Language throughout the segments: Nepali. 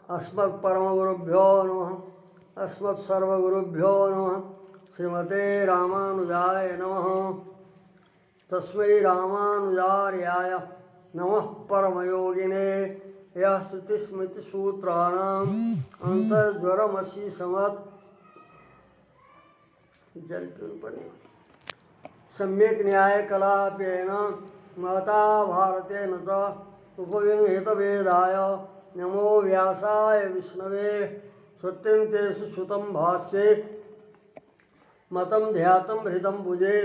अस्मत्परमगुरुभ्यो नमः। अस्मत्सर्वगुरुभ्यो नमः। श्रीमते रामानुजाय नमः। तस्मै रामानुजार्याय नमः परमयोगिने। यः श्रुतिस्मृतिसूत्राणाम् अन्तर्ज्वरमशीषमत् सम्यक् न्यायकलापेन महता भारतेन च उपविहितवेदाय नमो व्यासाय विष्णवे। श्रुत्यन्तेषु श्रुतं भाष्ये मतं ध्यातं हृदं भुजे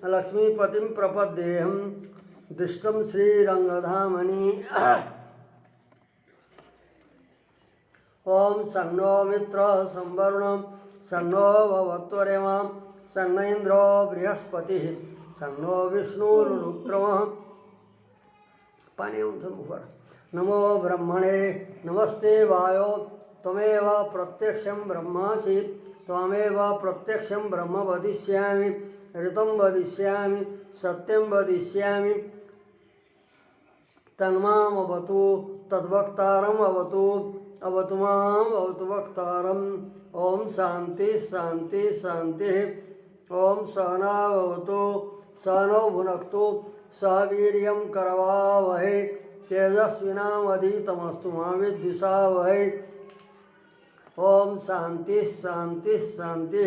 लक्ष्मीपतिं प्रपद्येऽहं दृष्टं श्रीरङ्गधामनि। ओम सन्नो मित्रः संवरुणं सन्नो भवत्वरेमा सन्न इन्द्रो बृहस्पतिः सन्नो विष्णुरुक्रमः। पानी मुखर। नमो ब्रह्मणे नमस्ते वायो त्वमेव प्रत्यक्षं ब्रह्मासि त्वमेव प्रत्यक्षं ब्रह्म वदिष्यामि ऋतं वदिष्यामि सत्यं वदिष्यामि तन्माम् अवतु तद्वक्तारम् अवतु अवतु माम् अवतु वक्तारम्। ओम शांति शांति शांति। ओम सहना भवतु सहनौ भुनक्तु सह वीर्यं करवावहै तेजस्विनावधीतमस्तु मा विद्विषावहै। ओम शांति शांति शांति।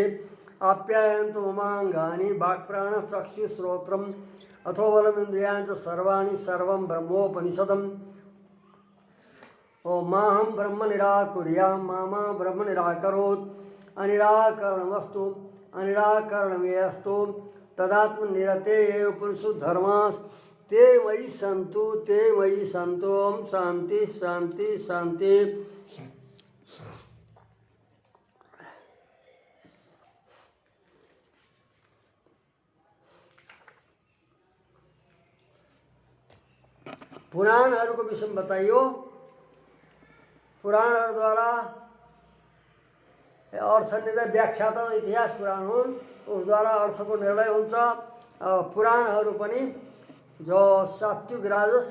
आप्यायन्तु ममाङ्गानि वाक्प्राणचक्षुश्रोत्रम् अथो बलमिन्द्रियाणि च सर्वाणि सर्वं ब्रह्मोपनिषदम्। ओम माहं ब्रह्म निराकुर्यां मा ब्रह्म निराकरोत्। अनिराकरणमस्तु अनिराकरणमेऽस्तु तदात्मनिरते ये पुरुषो धर्मास् ते मयि सन्तु ते मयि सन्तु। ओम शांति शांति शांति। पुराणहरूको विषय बताइयो। पुराणहरू द्वारा अर्थ निर्णय व्याख्या त इतिहास पुराण हुन् उसद्वारा अर्थको निर्णय हुन्छ। पुराणहरू पनि जो सात्विक राजस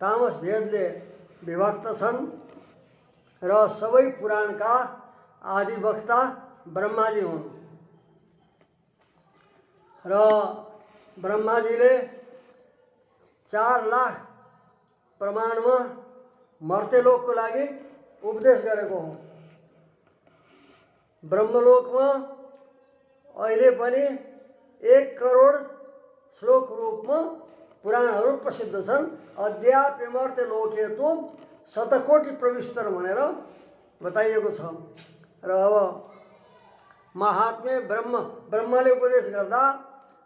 तामस भेदले विभक्त छन् र सबै पुराणका आदिवक्ता ब्रह्माजी हुन् र ब्रह्माजीले 4 लाख प्रमाणमा मर्त्यलोकको लागि उपदेश गरेको हो। ब्रह्मलोकमा अहिले पनि 1 करोड श्लोक रूपमा पुराणहरू प्रसिद्ध छन्। अद्यापि मर्त्यलोके तु शतकोटि प्रविष्टर भनेर बताइएको छ। र अब महात्म्य ब्रह्मले उपदेश गर्दा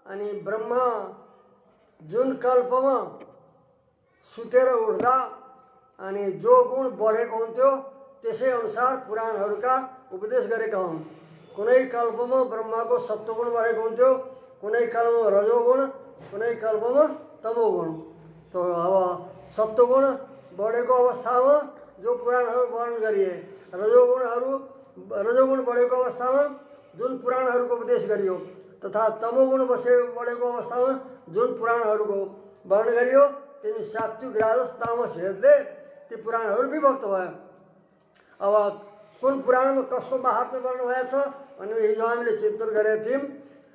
अनि ब्रह्मा जुन कल्पमा सुतेर उठ्दा अनि जो गुण बढेको हुन्थ्यो त्यसै अनुसार पुराणहरूका उपदेश गरेका हुन्। कुनै कल्पमा ब्रह्माको सत्वगुण बढेको हुन्थ्यो कुनै कल्पमा रजोगुण कुनै कल्पमा तमोगुण। तो अब सत्वगुण बढेको अवस्थामा जो पुराणहरू वर्णन गरिए रजोगुण बढेको अवस्थामा जुन पुराणहरूको उपदेश गरियो तथा तमोगुण बढेको अवस्थामा जुन पुराणहरूको वर्णन गरियो तिनी सात्विक राजस तामस भेदले ती पुराणहरू विभक्त भयो। अब कुन पुराणमा कसको महात्म्य वर्णन भएछ भने हिजो हामीले चिन्तन गरेका थियौँ।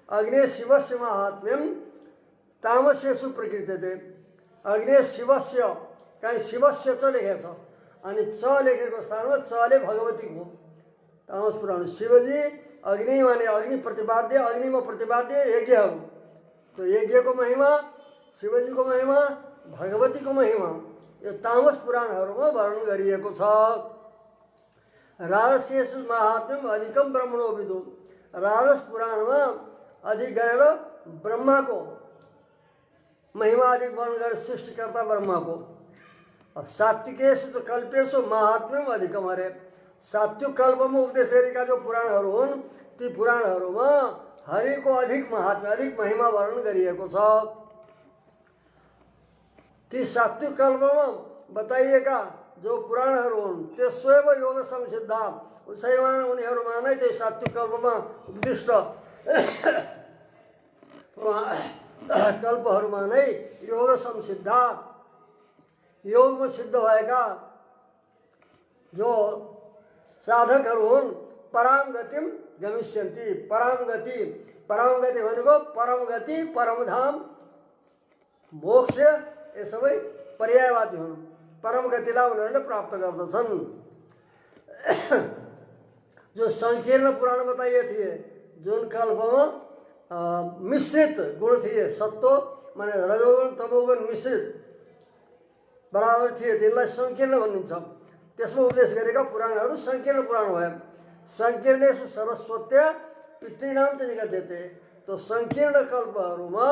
अग्ने शिवस्य महात्म्यम तामस्येषु प्रकृत्यते। अग्ने शिवस्य कहीँ शिवस्य च लेखेको छ अनि च लेखेको स्थानमा चले भगवती हो। तामस पुराण शिवजी अग्नि माने अग्नि प्रतिपाद्य अग्निमा प्रतिपाद्य यज्ञहरू। तो यज्ञको महिमा शिवजीको महिमा भगवतीको महिमा यो तामस पुराणहरूमा वर्णन गरिएको छ। राजस्येषु महात्म्यम अधिकम ब्रह्मणो विदु। राजस पुराणमा अधिक गरेर ब्रह्माको महिमा अधिक वर्णन गरे सृष्टिकर्ता ब्रह्माको। सात्विकेषु च कल्पेषु महात्म्यम अधिकम अरे। सात्विक कल्पमा उपदेश गरेका जो पुराणहरू हुन् ती पुराणहरूमा हरिको अधिक महात्म्य अधिक महिमा वर्णन गरिएको छ। ती सात्विक कल्पमा बताइएका जो पुराणहरू हुन् त्यसैव योग संसिद्धा उसैमा उनीहरूमा नै त्यही सात्विक कल्पमा उपदिष्ट कल्पहरूमा नै योग संसिद्धा योगमा सिद्ध भएका जो साधकहरू हुन् पराम गतिम गमिष्यन्ति। पराम गति भनेको परम गति, परमधाम, मोक्ष ये सबै पर्यायवाची हुन्। परम गतिलाई उनीहरूले प्राप्त गर्दछन्। जो संकीर्ण पुराण बताइए थिए, जुन कल्पमा मिश्रित गुण थिए, सत्व माने रजोगुण तमोगुण मिश्रित बराबर थिए, तिनलाई संकीर्ण भनिन्छ। त्यसमा उपदेश गरेका पुराणहरू संकीर्ण पुराण भए। संकीर्णेषु सरस्वत्या पितृणाम चाहिँ निगद्यते। तो संकीर्ण कल्पहरूमा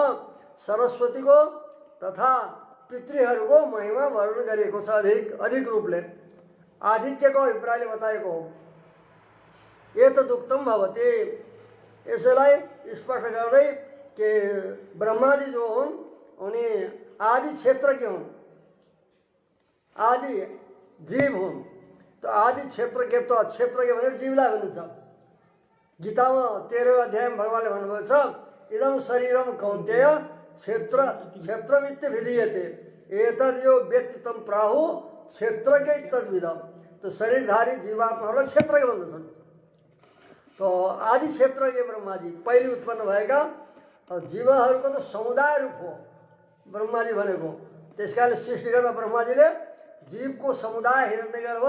सरस्वतीको तथा पितृहरूको महिमा वर्णन गरिएको छ अधिक रूपले। आधिक्यको अभिप्रायले बताएको हो। एतदुक्तम भवति, यसैलाई स्पष्ट गर्दै कि ब्रह्माजी जो हुन् उनी आदि क्षेत्रज्ञ हुन्, आदि जीव हुन्। तो आदि क्षेत्रज्ञ भनेर जीवलाई भनिन्छ। गीतामा 13वें अध्यायमा भगवानले भन्नुभएको छ, इदम शरीरम कौन्तेय क्षेत्रमित्य विधीयते एतद् यो व्यक्ति तम प्राहु क्षेत्रज्ञ तद्विदम। तो शरीरधारी जीवात्माहरूलाई क्षेत्रज्ञ भन्दछन्। तो आदि क्षेत्रज्ञ ब्रह्माजी पहिले उत्पन्न भएका जीवहरूको त समुदाय रूप हो ब्रह्माजी भनेको। त्यसकारणले सृष्टि गर्दा ब्रह्माजीले जीवको समुदाय हिरण्यगर्भ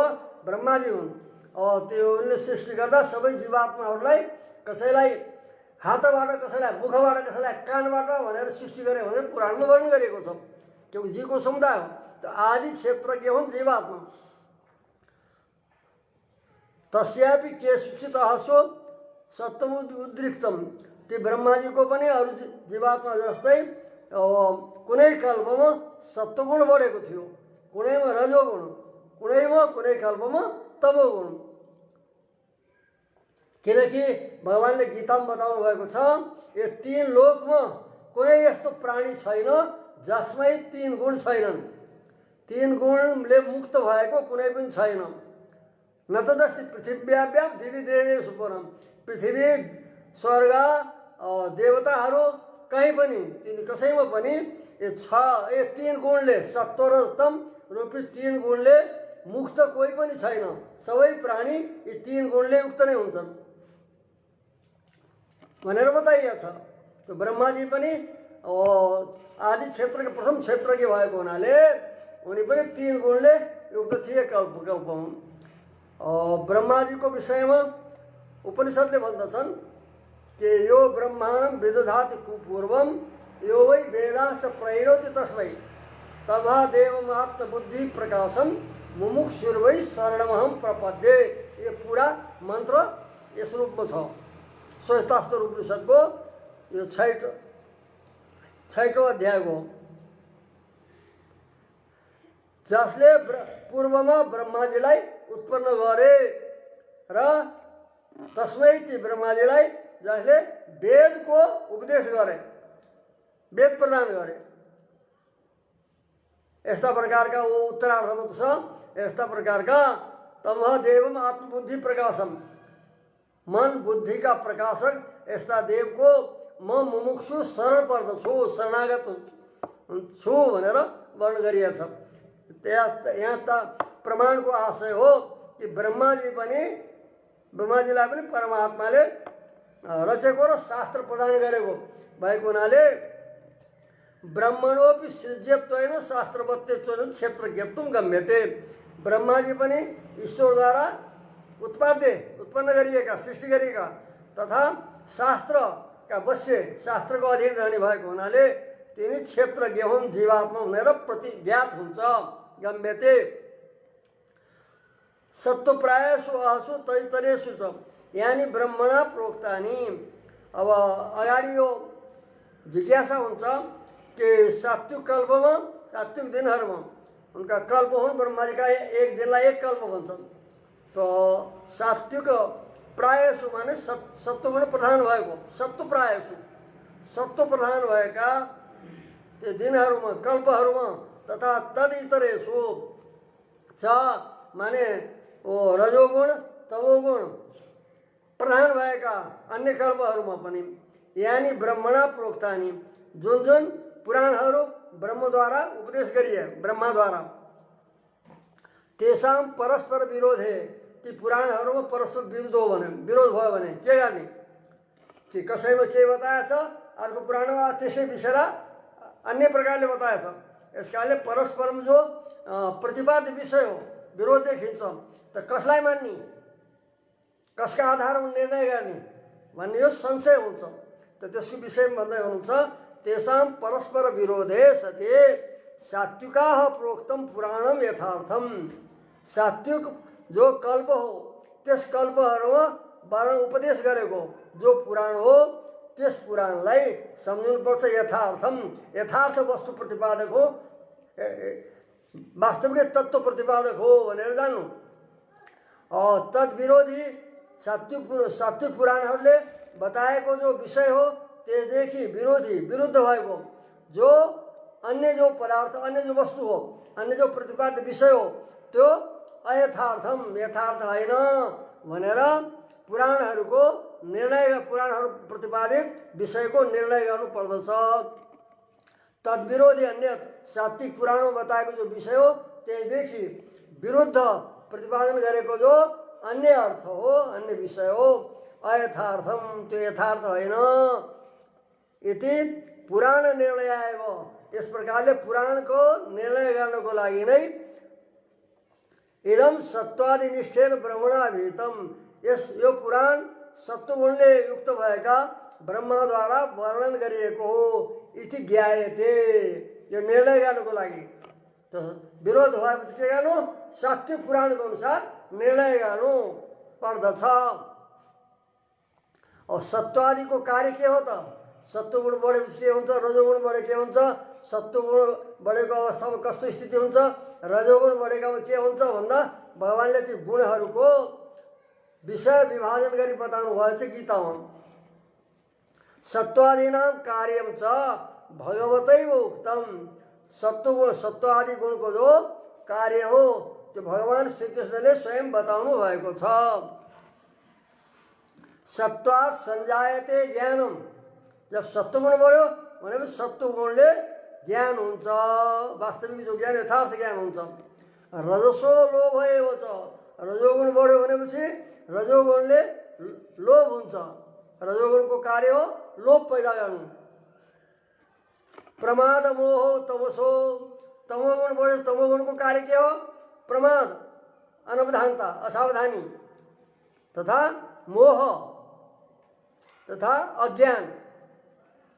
ब्रह्माजी हुन्। त्यो उनले सृष्टि गर्दा सबै जीवात्माहरूलाई कसैलाई हातबाट, कसैलाई मुखबाट, कसैलाई कानबाट भनेर सृष्टि गरे भनेर पुराणमा वर्णन गरिएको छ। क्योंकि जीवको समुदाय हो। तो आदि क्षेत्रज्ञ हुन् जीवात्मा। तस्यापि केषुचित् अहसो सत्तम उद्रिक्तम। ती ब्रह्माजीको पनि अरू जीवात्मा जस्तै कुनै कल्पमा सत्वगुण बढेको थियो, कुनैमा रजोगुण, कुनै कल्पमा तमोगुण। किनकि भगवानले गीतामा बताउनु भएको छ, यो तीन लोकमा कुनै यस्तो प्राणी छैन जसमै तीन गुण छैनन्। तीन गुणले मुक्त भएको कुनै पनि छैन। न तदस्ति पृथिव्याभ्याम दिवी देवेषु पुरम। पृथ्वी, स्वर्ग, देवताहरू कहीँ पनि कसैमा पनि यो तीन गुणले, सत्व र तम रूपी तीन गुणले मुक्त कोही पनि छैन। सबै प्राणी यी तीन गुणले युक्त नै हुन्छन् भनेर बताइएको छ। तो ब्रह्माजी पनि आदि क्षेत्रको प्रथम क्षेत्रज्ञ भएको हुनाले उनी पनि तीन गुणले युक्त थिए कल्पमा। ब्रह्माजीको विषयमा उपनिषदले भन्दछन् कि यो ब्रह्माण्डम विदधाति पूर्वम यो वै वेदांश प्रणोति तस्मै तमादेवमात्मबुद्धि प्रकाशम मुमुक्षुर्वै शरणमहम प्रपद्ये। ये पूरा मन्त्र यस रूपमा छ। श्वेतास्त्र उपनिषदको यो छैटौं अध्यायको, जसले पूर्वमा ब्रह्माजीलाई उत्पन्न गरे र तस्मै ती ब्रह्माजीलाई जसले वेदको उपदेश गरे, वेद प्रदान गरे। यस्ता प्रकारका वो उत्तरार्धमा छ, यस्ता प्रकारका तमह देवम आत्मबुद्धि प्रकाशम, मन बुद्धि का प्रकाशक यस्ता देव को म मुमुक्षु शरण पर्दछु, शरणागत छु भनेर वर्णन गरिएको छ। यहाँ त प्रमाणको आशय हो कि ब्रह्माजीलाई पनि परमात्माले रचेको र शास्त्र प्रदान गरेको भएको हुनाले ब्रह्मणोपि सृज्यत्वेन शास्त्रवत्तेत्वेन क्षेत्रज्ञत्वं गम्यते। ब्रह्माजी पनि ईश्वरद्वारा उत्पन्न गरिएका, सृष्टि गरिएका तथा शास्त्रका वश्य, शास्त्रको अधीन रहने भएको हुनाले तिनी क्षेत्रज्ञ हुन्, जीवात्मा भनेर प्रतिज्ञात हुन्छ। गम्यते सत्वप्रायसु अहसु तैतरेषु च यानी ब्रह्मणा प्रोक्तानि। अब अगाडि यो जिज्ञासा हुन्छ कि सात्विक कल्पमा, सात्विक दिनहरूमा उनका कल्प हुन्, ब्रह्माजीका एक दिनलाई एक कल्प भन्छन्। तो सात्विक प्रायसु माने सत्वगुण प्रधान भएको, सत्व प्रधान भएका त्यो दिनहरूमा, कल्पहरूमा तथा तदितरेषु छ माने ओ रजोगुण तमोगुण प्रधान भएका अन्य कल्पहरूमा पनि यानी ब्रह्मणा प्रोक्तानि, जुन जुन पुराणहरू ब्रह्मद्वारा उपदेश गरिए, ब्रह्माद्वारा तेषां परस्पर विरोधे ती पुराणहरूमा परस्पर विरुद्ध हो भने विरोध भयो भने के गर्ने कि कसैमा के बताएछ अर्को पुराणमा त्यसै विषयलाई अन्य प्रकारले बताएछ। यस कारणले परस्परमा जो प्रतिपाद्य विषय हो विरोध देखिन्छ त कसलाई मान्ने कसका आधारमा निर्णय गर्ने भन्ने यो संशय हुन्छ। त त्यसको विषयमा भन्दै हुनुहुन्छ तेषां परस्पर विरोधे सते सात्विकाः प्रोक्तम पुराणम यथार्थम। सात्विक जो कल्प हो त्यस कल्पहरूमा वर्ण उपदेश गरेको जो पुराण हो त्यस पुराणलाई सम्झिनुपर्छ यथार्थम यथार्थ वस्तु प्रतिपादक हो वास्तविक तत्त्व प्रतिपादक हो भनेर जान्नु। तद्विरोधी सात्विक पुराणहरूले बताएको जो विषय हो त्यसदेखि विरुद्ध भएको जो अन्य जो पदार्थ अन्य जो वस्तु हो अन्य जो प्रतिपाद्य विषय हो त्यो अयथार्थम यथार्थ होइन भनेर पुराणहरूको पुराणहरू प्रतिपादित विषयको निर्णय गर्नुपर्दछ। तद्विरोधी अन्य सात्विक पुराणमा बताएको जो विषय हो त्यसदेखि विरुद्ध प्रतिपादन गरेको जो अन्य अर्थ हो अन्य विषय हो अयथार्थम त्यो यथार्थ होइन। यति पुराण निर्णयाय यस प्रकारले पुराणको निर्णय गर्नको लागि नै इदम सत्वादि निष्ठेन ब्रह्मणाभिहितम यो पुराण सत्वगुणले युक्त भएका ब्रह्मद्वारा वर्णन गरिएको हो इति ज्ञायते। यो निर्णय गर्नको लागि त विरोध भएपछि के गर्नु सात्विक पुराणको अनुसार निर्णय गर्नु पर्दछ। और सत्वादिको कार्य के हो त सत्वगुण बढेपछि के हुन्छ रजोगुण बढे के हुन्छ सत्वगुण बढेको अवस्थामा कस्तो स्थिति हुन्छ रजोगुण बढेकामा के हुन्छ भन्दा भगवानले ती गुणहरूको विषय विभाजन गरी बताउनु भएछ गीतामा। सत्वादीनां कार्यम च भगवतैव उक्तम सत्व आदि गुणको जो कार्य हो त्यो भगवान श्रीकृष्णले स्वयं बताउनु भएको छ। सत्वात् संजायते ज्ञानम जब सत्वगुण बढ्यो भनेपछि सत्वगुणले ज्ञान हुन्छ वास्तविक जो ज्ञान यथार्थ ज्ञान हुन्छ। रजसो लोभ एव च रजोगुण बढ्यो भनेपछि रजोगुणले लोभ हुन्छ रजोगुणको कार्य हो लोभ पैदा गर्नु। प्रमाद मोह तमसो तमोगुण बढ्यो तमोगुणको कार्य के हो प्रमाद अनवधानता असावधानी तथा मोह तथा अज्ञान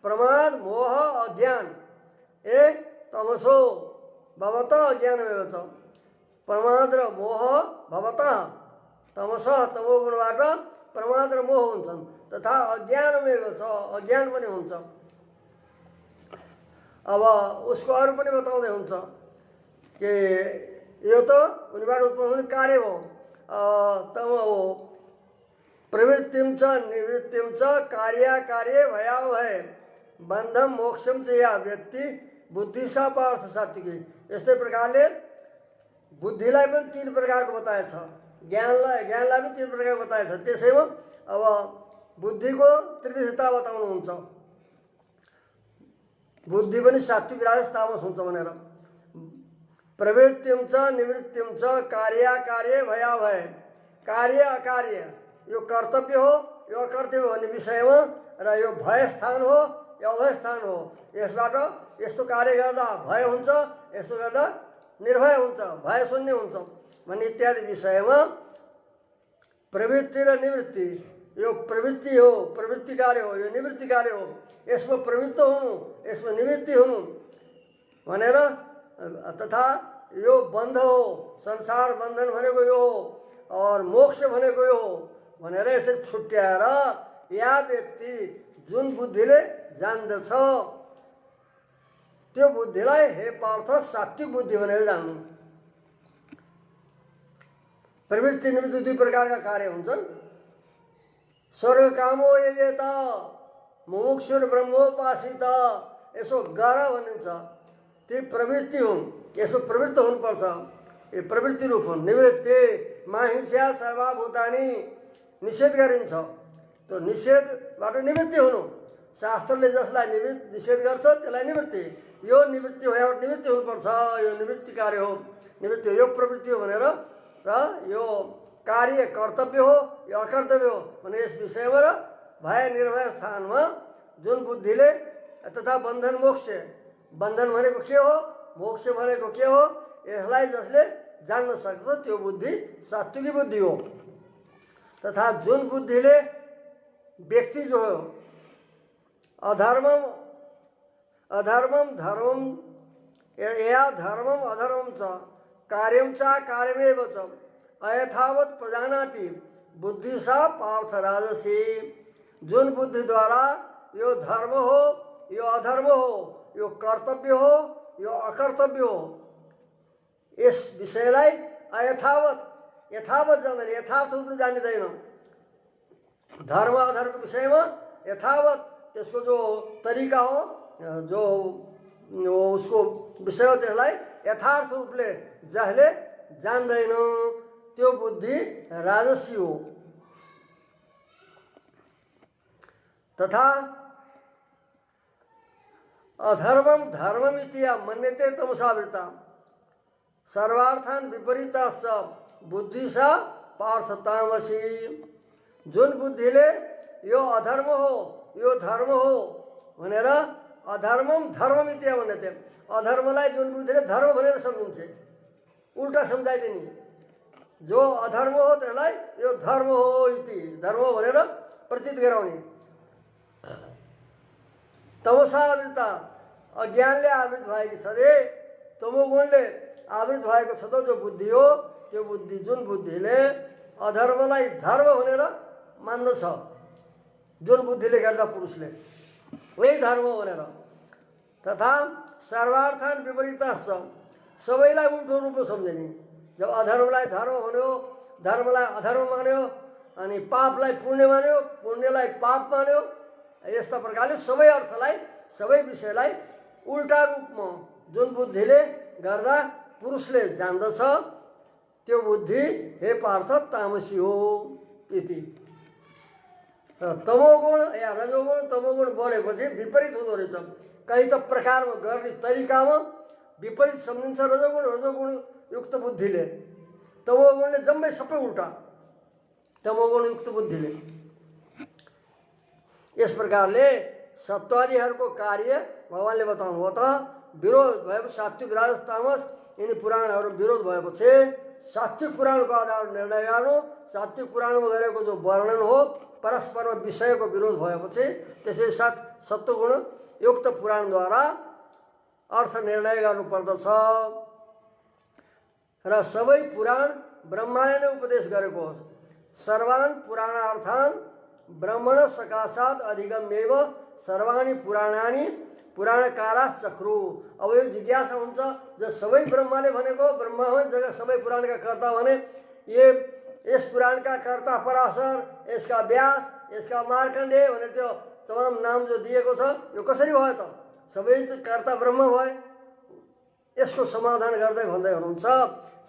प्रमाद मोह अज्ञान ए तमसो भवतः अज्ञानमेव च प्रमाद र मोह भवतः तमसः तमोगुणबाट प्रमाद र मोह हुन्छन् तथा अज्ञानमेव छ अज्ञान पनि हुन्छ। अब उसको अरू पनि बताउँदै हुन्छ कि यो त उनीबाट उत्पन्न हुने कार्य हो तम हो प्रवृत्तिम च निवृत्तिम च कार्य भयावह बन्धम मोक्षम च या व्यक्ति बुद्धि सा पार्थ सात्विकी। यस्तै प्रकारले बुद्धिलाई पनि तीन प्रकारको बताएछ ज्ञानलाई पनि तीन प्रकारको बताएछ। त्यसैमा अब बुद्धिको त्रिविधता बताउनुहुन्छ बुद्धि पनि सात्विक राजस तामस हुन्छ भनेर। प्रवृत्तिम च निवृत्तिम च कार्य भयावह कार्य अकार्य यो कर्तव्य हो यो अकर्तव्य भन्ने विषयमा र यो भय स्थान हो यो अभय स्थान हो यसबाट यस्तो कार्य गर्दा भय हुन्छ यस्तो गर्दा निर्भय हुन्छ भय शून्य हुन्छ भन्ने इत्यादि विषयमा प्रवृत्ति र निवृत्ति यो प्रवृत्ति हो प्रवृत्ति कार्य हो यो निवृत्ति कार्य हो यसमा प्रवृत्त हुनु यसमा निवृत्ति हुनु भनेर तथा यो बन्ध हो संसार बन्धन भनेको यो हो और मोक्ष भनेको यो हो भनेर यसरी छुट्याएर या व्यक्ति जुन बुद्धिले जान्दछ त्यो बुद्धिलाई हे पार्थ सात्विक बुद्धि भनेर जान्नु। प्रवृत्ति निवृत्ति दुई प्रकारका कार्य हुन्छन्। स्वर्ग कामो यजेत मुमुक्षुर ब्रह्मोपासित यसो गर भनिन्छ ती प्रवृत्ति हुन् यसो प्रवृत्त हुनुपर्छ यो प्रवृत्ति रूप हुन्। निवृत्ति माहिंसा सर्वभूतानि निषेध गरिन्छ त्यो निषेधबाट निवृत्ति हुनु शास्त्रले जसलाई निषेध गर्छ त्यसलाई निवृत्ति यो निवृत्ति हो निवृत्ति हुनुपर्छ यो निवृत्ति कार्य हो। निमित्त यो प्रवृत्ति हो भनेर र यो कार्य कर्तव्य हो यो अकर्तव्य हो भने यस विषयमा र भय निर्भय स्थानमा जुन बुद्धिले तथा बन्धन मोक्ष, बन्धन भनेको के हो, मोक्ष भनेको के हो, यसलाई जसले जान्न सक्छ त्यो बुद्धि सात्विकी बुद्धि हो। तथा जुन बुद्धिले व्यक्ति जो हो अधर्मम अधर्मम धर्मम या धर्मम अधर्मम च कार्यम च कार्यमेव च अयथावत प्रजानाति बुद्धि सा पार्थ राजसी। जुन बुद्धि द्वारा यो धर्म हो यो अधर्म हो यो कर्तव्य हो यो अकर्तव्य हो यस विषयलाई अयथावत यथावत जान्दैन, यथार्थ रूपले जानिँदैन। धर्म अधर्मको विषयमा यथावत त्यसको जो तरिका हो जो उसको विषय हो त्यसलाई यथार्थ रूपले जसले जान्दैन त्यो बुद्धि राजसी हो। तथा अधर्मम धर्ममिति मन्यते तमसावृता सर्वार्थान विपरीताश्च बुद्धिसा पार्थ तामसी। जुन बुद्धिले यो अधर्म हो यो धर्म हो भनेर अधर्मम धर्ममिति मन्यते, अधर्मलाई जुन बुद्धिले धर्म भनेर सम्झिन्छ उल्टा सम्झाइदिने, जो अधर्म हो त्यसलाई यो धर्म हो इति धर्म भनेर प्रतीत गराउने। तमसावृता अज्ञानले आवृत भएको छ रे, तमोगुणले आवृत भएको छ त जो बुद्धि हो त्यो बुद्धि जुन बुद्धिले अधर्मलाई धर्म भनेर मान्दछ, जुन बुद्धिले गर्दा पुरुषले वही धर्म भनेर। तथा सर्वार्थान विपरीताश्च सबैलाई उल्टो रूपमा सम्झिने, जब अधर्मलाई धर्म भन्यो धर्मलाई अधर्म मान्यो अनि पापलाई पुण्य मान्यो पुण्यलाई पाप मान्यो, यस्ता प्रकारले सबै अर्थलाई सबै विषयलाई उल्टा रूपमा जुन बुद्धिले गर्दा पुरुषले जान्दछ त्यो बुद्धि हे पार्थ तामसी हो इति। तमोगुण या रजोगुण तमोगुण बढेपछि विपरीत हुँदो रहेछ, कहीँ त प्रकारमा गर्ने तरिकामा विपरीत सम्झिन्छ रजोगुण, रजोगुण युक्त बुद्धिले, तमोगुणले जम्मै सबै उल्टा तमोगुण युक्त बुद्धिले। यस प्रकारले सत्वादिहरूको कार्य भगवानले बताउनु हो त विरोध भएपछि सात्विक राजस तामस यिनी पुराणहरू विरोध भएपछि सात्विक पुराणको आधार निर्णय गर्नु, सात्विक पुराणमा गरेको जो वर्णन हो परस्परमा विषयको विरोध भएपछि त्यसै साथ सत्वगुण युक्त पुराणद्वारा अर्थ निर्णय गर्नुपर्दछ। र सबै पुराण ब्रह्माले नै उपदेश गरेको हो। सर्वान् पुराणार्थान् ब्रह्मण सकाशात् अधिगम्यैव सर्वाणि पुराणानि पुराणकाराः चक्रु। अब यो जिज्ञासा हुन्छ जो सबै ब्रह्माले भनेको ब्रह्मा हो जगत सबै पुराणका कर्ता भने यस पुराणका कर्ता पराशर, यसका व्यास, यसका मार्कण्डेय भनेर त्यो तमाम नाम जो दिएको छ यो कसरी भयो त? सबै कर्ता ब्रह्म भए। यसको समाधान गर्दै भन्दै हुनुहुन्छ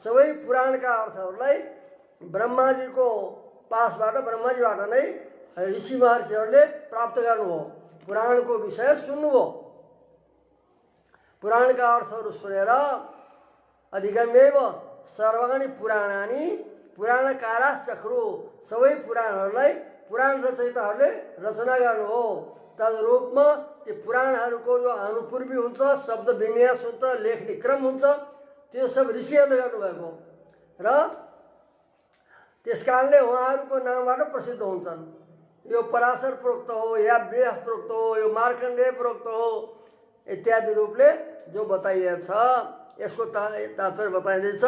सबै पुराणका अर्थहरूलाई ब्रह्माजीको पासबाट ब्रह्माजीबाट नै ऋषि महर्षिहरूले प्राप्त गर्नुभयो, पुराणको विषय सुन्नुभयो, पुराणका अर्थहरू सुनेर अधिगम्यैव सर्वाणि पुराणानि पुराणकाराः चक्रु, सबै पुराणहरूलाई पुराण रचयिताहरूले रचना गर्नुभयो। तदरूपमा ती पुराणहरूको जो अनुपूर्वी हुन्छ, शब्द विन्यास हुन्छ, लेख्ने क्रम हुन्छ, त्यो सब ऋषिहरूले गर्नुभएको र त्यस कारणले उहाँहरूको नामबाट प्रसिद्ध हुन्छन्। यो पराशर प्रोक्त हो या व्यास प्रोक्त हो यो मार्कण्डेय प्रोक्त हो इत्यादि रूपले जो बताइएको छ यसको तात्पर्य बताइँदैछ।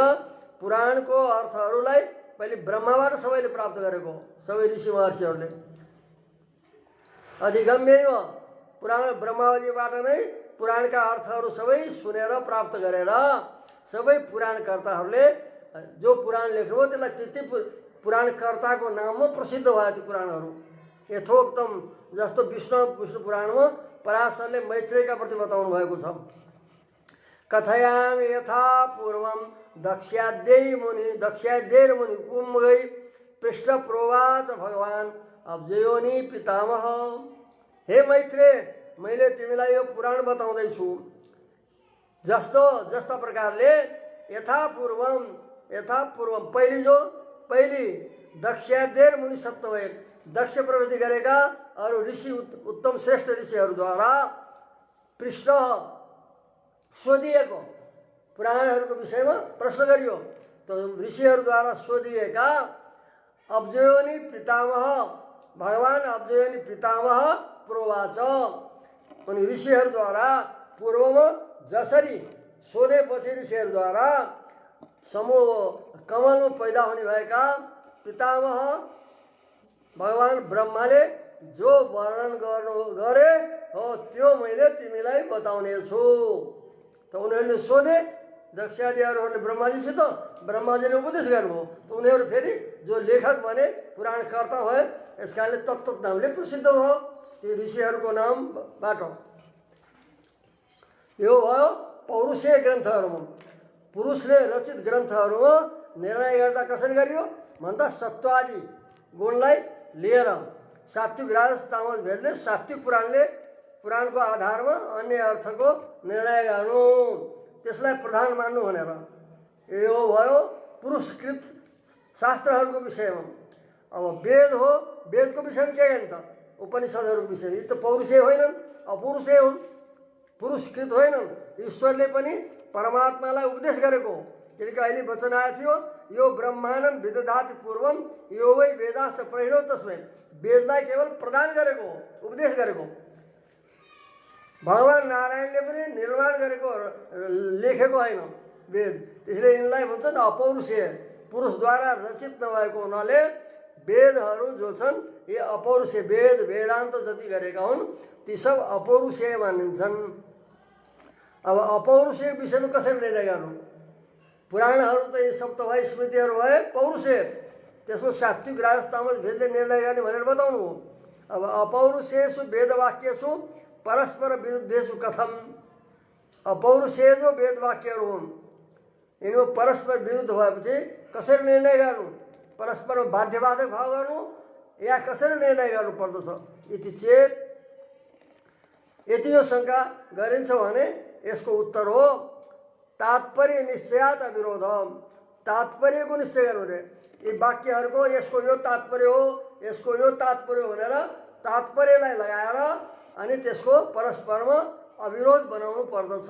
पुराणको अर्थहरूलाई पहिले ब्रह्माबाट सबैले प्राप्त गरेको हो, सबै ऋषि महर्षिहरूले। अधिगम्यैव पुराण ब्रह्माजीबाट नै पुराणका अर्थहरू सबै सुनेर प्राप्त गरेर सबै पुराणकर्ताहरूले जो पुराण लेख्नुभयो त्यसलाई त्यति पुराणकर्ताको नाममा प्रसिद्ध भयो ती पुराणहरू। यथोक्तम जस्तो विष्णु पुराणमा पराशरले मैत्रेयका प्रति बताउनु भएको छ। कथयामि यथा पूर्वं दक्ष्याद्यैर् मुनि कुम्भै पृष्ठ प्रोवाच भगवान् अब्जयोनि पितामह। हे मैत्रेय मैले तिमीलाई यो पुराण बताउँदैछु जस्ता प्रकारले यथा पूर्वम पहली दक्षाध्यय मुनि सत्तमय दक्ष प्रवृत्ति गरेका अरू ऋषि उत्तम श्रेष्ठ ऋषिहरूद्वारा पृष्ठ सोधिएको पुराणहरूको विषयमा प्रश्न गरियो। तो ऋषिहरूद्वारा सोधिएका अब्जयोनि पितामह भगवान अब्जयोनि पितामह प्रोवाच। अनि ऋषिहरूद्वारा पूर्वमा जसरी सोधेपछि ऋषिहरूद्वारा समूह कमलमा पैदा हुने भएका पितामह भगवान ब्रह्माले जो वर्णन गरे हो त्यो मैले तिमीलाई बताउने छु। त उनीहरूले सोधे दक्षादिहरूले ब्रह्माजीसित, ब्रह्माजीले उपदेश गर्नुभयो। त उनीहरू फेरि जो लेखक बने पुराणकर्ता भए, यस कारणले तत्त नामले प्रसिद्ध भयो ती ऋषिहरूको नामबाट। यो भयो पौरुषीय ग्रन्थहरूमा। पुरुषले रचित ग्रन्थहरूमा निर्णय गर्दा कसरी गरियो भन्दा सत्वादि गुणलाई लिएर सात्विक राजस तामस भेदले सात्विक पुराणको आधारमा अन्य अर्थको निर्णय गर्नु, त्यसलाई प्रधान मान्नु भनेर। यो भयो पुरुषकृत शास्त्रहरूको विषयमा। अब वेद हो, वेदको विषयमा के गर्ने त? उपनिषदहरूको विषयमा। यी त पौरुषीय होइनन्, अपौरुषीय हुन्, पुरुषकृत होइनन्। ईश्वरले पनि परमात्मालाई उपदेश गरेको। किनकि अहिले वचन आएको थियो यो ब्रह्माण्डम विदधाति पूर्वम यो वै वेदांश प्रहिणो तस्मै। वेदलाई केवल प्रदान गरेको, उपदेश गरेको। भगवान नारायणले पनि निर्माण गरेको, लेखेको होइन वेद। त्यसले यिनलाई भन्छन् अपौरुषीय, पुरुषद्वारा रचित नभएको हुनाले वेदहरू जो छन् यी अपौरुषीय। वेद वेदान्त जति गरेका हुन् ती सब अपौरुषीय मानिन्छन्। अब अपौरुषीय विषयमा कसरी निर्णय गर्नु? पुराणहरू त यी सब त भए, स्मृतिहरू भए पौरुषीय। त्यसमा सात्विक राजस तामस भेदले निर्णय गर्ने भनेर बताउनु हो। अब अपौरुषेषु वेदवाक्येषु परस्पर विरुद्धेषु कथम। अपौरुषेय जो वेदवाक्यहरू हुन् यिनीमा परस्पर विरुद्ध भएपछि कसरी निर्णय गर्नु? परस्परमा बाध्यबाधक भाव गर्नु या कसरी निर्णय गर्नु पर्दछ? यति चेत यति यो शङ्का गरिन्छ भने यसको उत्तर हो तात्पर्य निश्चयात अविरोध। तात्पर्यको निश्चय गर्नु रे। यी वाक्यहरूको यसको यो तात्पर्य हो, यसको यो तात्पर्य हो भनेर तात्पर्यलाई लगाएर अनि त्यसको परस्परमा अविरोध बनाउनु पर्दछ।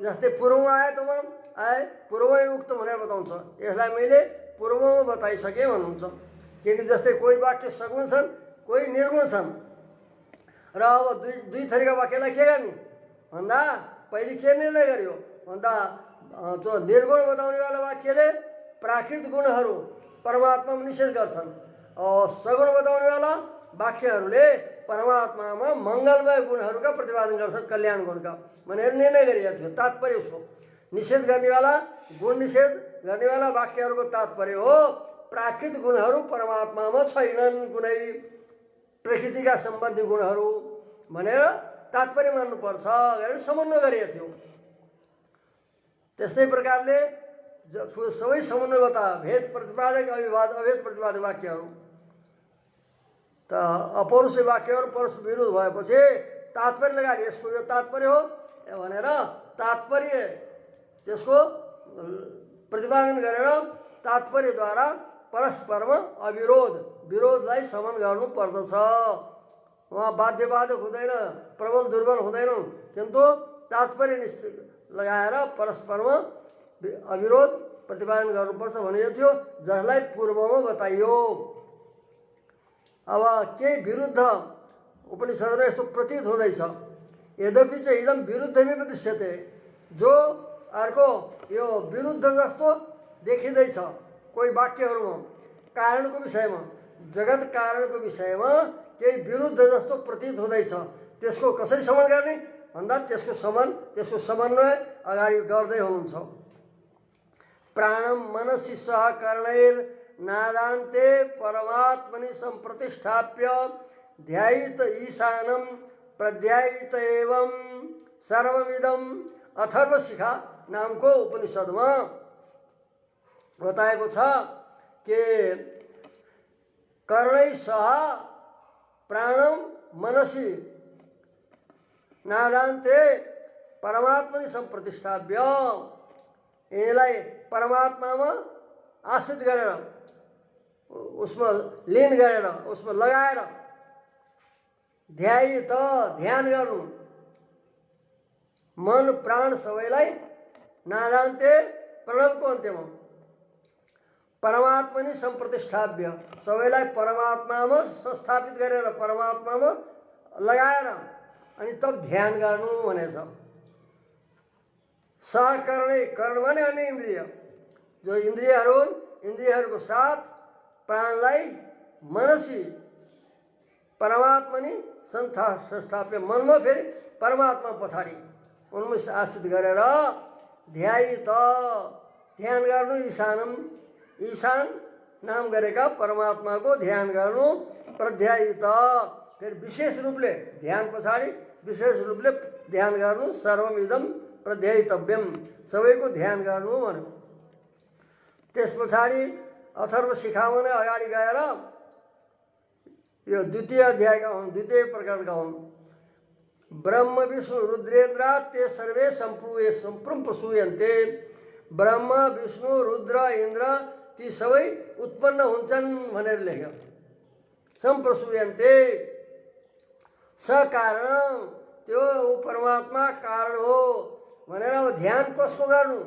जस्तै पूर्वमा आए त आए पूर्वमै उक्त भनेर बताउँछ, यसलाई मैले पूर्वमा बताइसकेँ भन्नुहुन्छ। किनकि जस्तै कोही वाक्य सगुण छन्, कोही निर्गुण छन्। र अब दुई थरीका वाक्यलाई के गर्ने भन्दा पहिले के निर्णय गर्यो भन्दा जो निर्गुण बताउनेवाला वाक्यले प्राकृत गुणहरू परमात्मामा निषेध गर्छन्, सगुण बताउनेवाला वाक्यहरूले परमात्मामा मङ्गलमय गुणहरूका प्रतिपादन गर्छन्, कल्याण गुणका भनेर निर्णय गरिएको थियो। तात्पर्य उसको निषेध गर्नेवाला, गुण निषेध गर्नेवाला वाक्यहरूको तात्पर्य हो प्राकृत गुणहरू परमात्मामा छैनन्, कुनै प्रकृतिका सम्बन्धी गुणहरू भनेर तात्पर्य मान्नुपर्छ भनेर समन्वय गरिएको थियो। त्यस्तै प्रकारले सबै समन्वयता भेद प्रतिपादक अभेद प्रतिपादक वाक्यहरू त अपौरुषीय वाक्यहरू परस्पर विरुद्ध भएपछि तात्पर्य लगाएर यसको यो तात्पर्य हो भनेर तात्पर्य त्यसको प्रतिपादन गरेर तात्पर्यद्वारा परस्परमा अविरोध विरोधलाई समन गर्नु पर्दछ। वहाँ बाध्यबाधक हुँदैन, प्रबल दुर्बल हुँदैनन्, किन्तु तात्पर्य निश्चय लगाएर परस्परमा अविरोध प्रतिपादन गर्नुपर्छ भनेको थियो, जसलाई पूर्वमा बताइयो। अब केही विरुद्ध उपनिषदमा यस्तो प्रतीत हुँदैछ, यद्यपि चाहिँ एकदम विरुद्धमै दृश्यते, जो अर्को यो विरुद्ध जस्तो देखिँदैछ कोही वाक्यहरूमा कारणको विषयमा, जगत कारणको विषयमा केही विरुद्ध जस्तो प्रतीत हुँदैछ। त्यसको कसरी समन गर्ने भन्दा त्यसको समन्वय अगाडि गर्दै हुनुहुन्छ। प्राणम मनसि सह कर्णैर नादान्ते परमात्मनि सम्प्रतिष्ठाप्य ध्यायित ईशानं प्रध्यायित एवं सर्वमिदं अथर्वशिखा नामको उपनिषदमा बताएको छ कि कर्णै सह प्राणम मनसि नादान्ते परमात्मनि सम्प्रतिष्ठाप्य। यिनीलाई परमात्मामा आश्रित गरेर उसमा लीन गरेर उसमा लगाएर ध्यायित ध्यान गर्नु मन प्राण सबैलाई नाजान्ते प्रणवको अन्त्यमा परमात्मनि सम्प्रतिष्ठाव्य सबैलाई परमात्मामा संस्थापित गरेर परमात्मामा लगाएर अनि तब ध्यान गर्नु भनेछ। सहकर्णे कर्ण भने अन्य इन्द्रिय जो इन्द्रियहरू हुन् इन्द्रियहरूको साथ प्राणलाई मनसी परमात्मनि संस्थाप्य मनमा फेरि परमात्मा पछाडि उनमै आश्रित गरेर ध्यायित ध्यान गर्नु ईशानम ईशान नाम गरेका परमात्माको ध्यान गर्नु प्रध्यायित फेरि विशेष रूपले ध्यान पछाडि विशेष रूपले ध्यान गर्नु सर्वम इदम प्रध्यायितव्यम सबैको ध्यान गर्नु भन्यो। त्यस पछाडि अथर्व शिखामणि अगाडि गएर यो द्वितीय अध्यायका हुन् द्वितीय प्रकरणका हुन्। ब्रह्म विष्णु रुद्रेन्द्र ते सर्वे सम्प्रसूयन्ते ब्रह्म विष्णु रुद्र इन्द्र ती सबै उत्पन्न हुन्छन् भनेर लेख्यो। सम्प्रसूयन्ते स कारण त्यो परमात्मा कारण हो भनेर अब ध्यान कसको गर्नु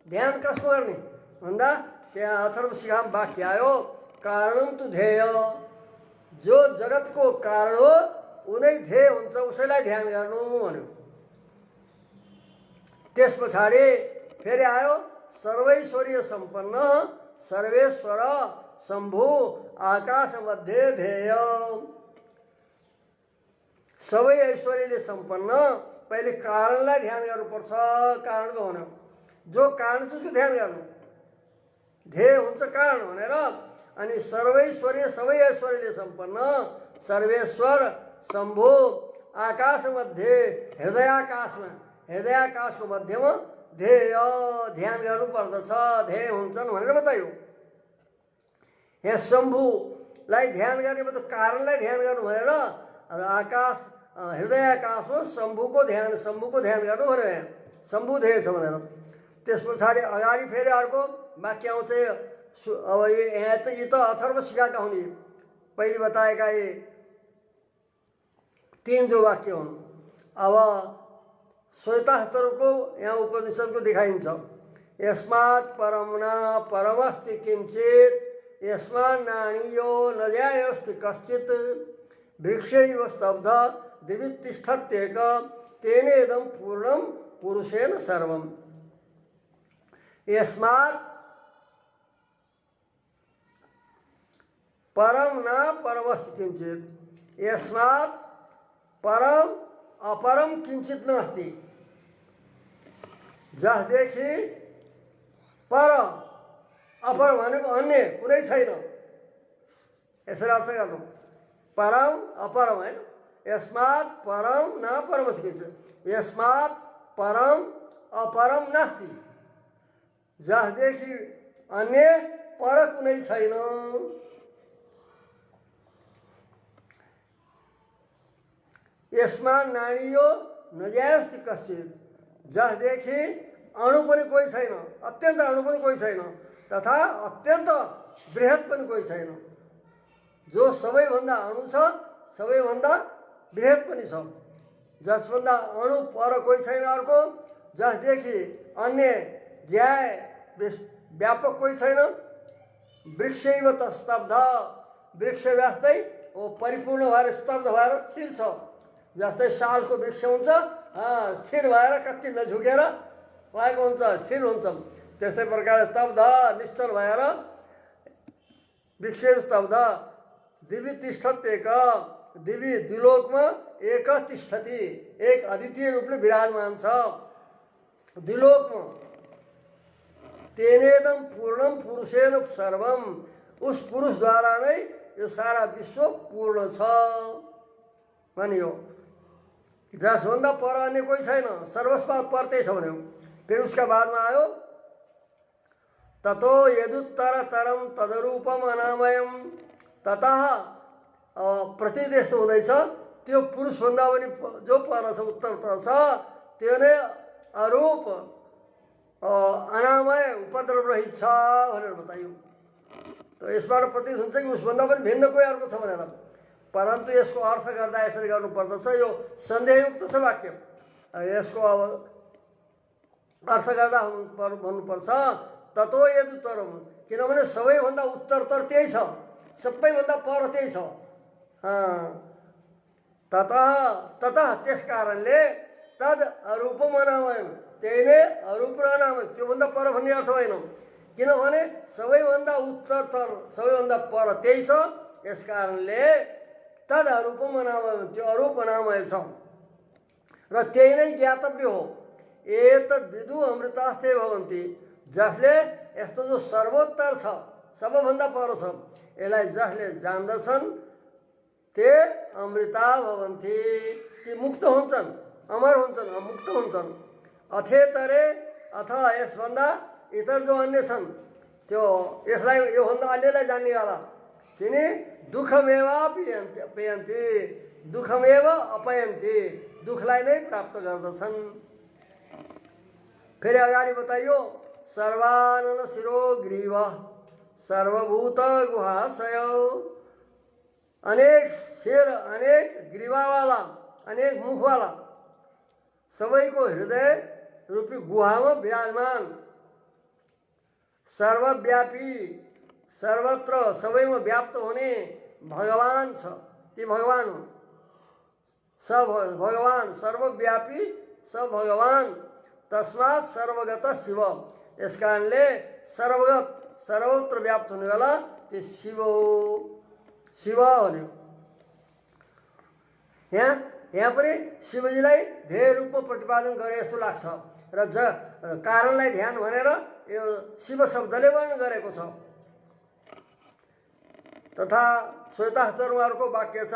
ध्यान कसको गर्ने भन्दा त्यहाँ अथर्व शिखामा वाक्य आयो कारणम तु ध्येय जो जगतको कारण हो उनै ध्येय हुन्छ उसैलाई ध्यान गर्नु भन्यो। त्यस पछाडि फेरि आयो सर्वैश्वर्य सम्पन्न सर्वेश्वर शम्भु आकाश मध्ये ध्येय सबै ऐश्वर्यले सम्पन्न पहिले कारणलाई ध्यान गर्नुपर्छ कारणको भन्यो जो कारण छ उसको ध्यान गर्नु ध्येय हुन्छ कारण भनेर अनि सर्वैश्वर्य सबै ऐश्वर्यले सम्पन्न सर्वेश्वर शम्भु आकाश मध्ये हृदयाकाशको मध्यमा ध्येय ध्यान गर्नुपर्दछ ध्येय हुन्छन् भनेर बतायो। यहाँ शम्भुलाई ध्यान गर्ने मतलब कारणलाई ध्यान गर्नु भनेर आकाश हृदयाकाशमा शम्भुको ध्यान गर्नु भन्यो। यहाँ शम्भु ध्येय छ भनेर त्यस पछाडि अगाडि फेरि अर्को वाक्य आउँछ। अब यहाँ त यी त अथर्व शिखाका हुन् पहिले बताएका यी तीन जो वाक्य हुन्। अब श्वेतास्तरको यहाँ उपनिषदको देखाइन्छ यस्मात् परम न परमस्ति किञ्चित् यस्मात् नाणीयो न जायस्ति कश्चित् वृक्षैव स्तब्ध दिवि तिष्ठत्येक तेनेदं पूर्णं पुरुषेण सर्वम्। यस्मात् परम न परमस्ति किञ्चित् यस्मात् परम अपरम किञ्चित् नास्ति जसदेखि पर अपर भनेको अन्य कुनै छैन यसरी अर्थ गर्नु परम अपरम हैन। यस्मात् परम न परमस्ति किञ्चित् यस्मात् परम अपरम नास्ति जसदेखि अन्य पर कुनै छैन। यस्मात् नाणीयो न जायस्ति कश्चित् जसदेखि अणु पनि कोही छैन अत्यन्त अणु पनि कोही छैन तथा अत्यन्त बृहत पनि कोही छैन जो सबैभन्दा अणु छ सबैभन्दा बृहत पनि छ जसभन्दा अणु पर कोही छैन अर्को जसदेखि अन्य ज्याय व्यापक कोही छैन। वृक्षैव त स्तब्ध वृक्ष जस्तै परिपूर्ण भएर स्तब्ध भएर स्थिर छ जस्तै सालको वृक्ष हुन्छ स्थिर भएर कति नझुकेर भएको हुन्छ स्थिर हुन्छ त्यस्तै प्रकारले स्तब्ध निश्चल भएर वृक्षैव स्तब्ध दिवि तिष्ठत्येक दिवि द्विलोकमा एक तिष्ठति एक अद्वितीय रूपले विराजमान छ द्विलोकमा। तेनेदं पूर्णम पुरुषेण सर्वम उस पुरुषद्वारा नै यो सारा विश्व पूर्ण छ भनियो। जसभन्दा पर अन्य कोही छैन सर्वस्व परतै छ भन्यो। फिर उसका बादमा आयो ततो यदुत्तर तरम तदरूपम अनामयम ततः प्रतिदेश हुँदैछ त्यो पुरुषभन्दा पनि जो पर छ उत्तरतर छ त्यो नै अरूप अनामय उपद्रव रहित छ भनेर बताइयो। त यसबाट प्रतीत हुन्छ कि उसभन्दा पनि भिन्न कोही अर्को छ भनेर। परन्तु यसको अर्थ गर्दा यसरी गर्नुपर्दछ, यो सन्देहयुक्त छ वाक्य। यसको अब अर्थ गर्दा भन्नुपर्छ ततो यदुत्तरम, किनभने सबैभन्दा उत्तरतर त्यही छ, सबैभन्दा पर त्यही छ। ततः त्यस कारणले तद अरूपम अनामयम, त्यही नै अरूप र अनामय, त्योभन्दा पर भन्ने अर्थ होइन। किनभने सबैभन्दा उत्तरतर सबैभन्दा पर त्यही छ, यस कारणले तद अरूपम अनामय, त्यो अरूप अनामय छ र त्यही नै ज्ञातव्य हो। एतद् विदु अमृतास्ते भवन्ति, जसले यस्तो जो सर्वोत्तर छ, सबभन्दा पर छ, यसलाई जसले जान्दछन् ते अमृता भवन्ति, ती मुक्त हुन्छन्, अमर हुन्छन्, मुक्त हुन्छन्। अथेतरे अथ यसभन्दा इतर जो अन्य छन् त्यो यसलाई योभन्दा अन्यलाई जान्नेवाला तिनी दुःखमेव पेयन्ति, दुःखमेव अपयन्ति, दुःखलाई नै प्राप्त गर्दछन्। फेरि अगाडि बताइयो सर्वानन शिरो ग्रीव सर्वभूत गुहाशय, अनेक शेर, अनेक ग्रीवावाला, अनेक मुखवाला, सबैको हृदय रूपी गुहामा विराजमान, सर्वव्यापी, सर्वत्र सबैमा व्याप्त हुने भगवान छ, ती भगवान हुन्। सब भगवान, सर्वव्यापी सब भगवान, तस्मात् सर्वगत शिव, यस कारणले सर्वगत सर्वत्र व्याप्त हुनेवाला त्यो शिव हो, शिव भन्यो। यहाँ पनि शिवजीलाई धेरै रूपमा प्रतिपादन गरे जस्तो लाग्छ र कारणलाई ध्यान भनेर यो शिव शब्दले वर्णन गरेको छ। तथा श्वेताश्वतरमा अर्को वाक्य छ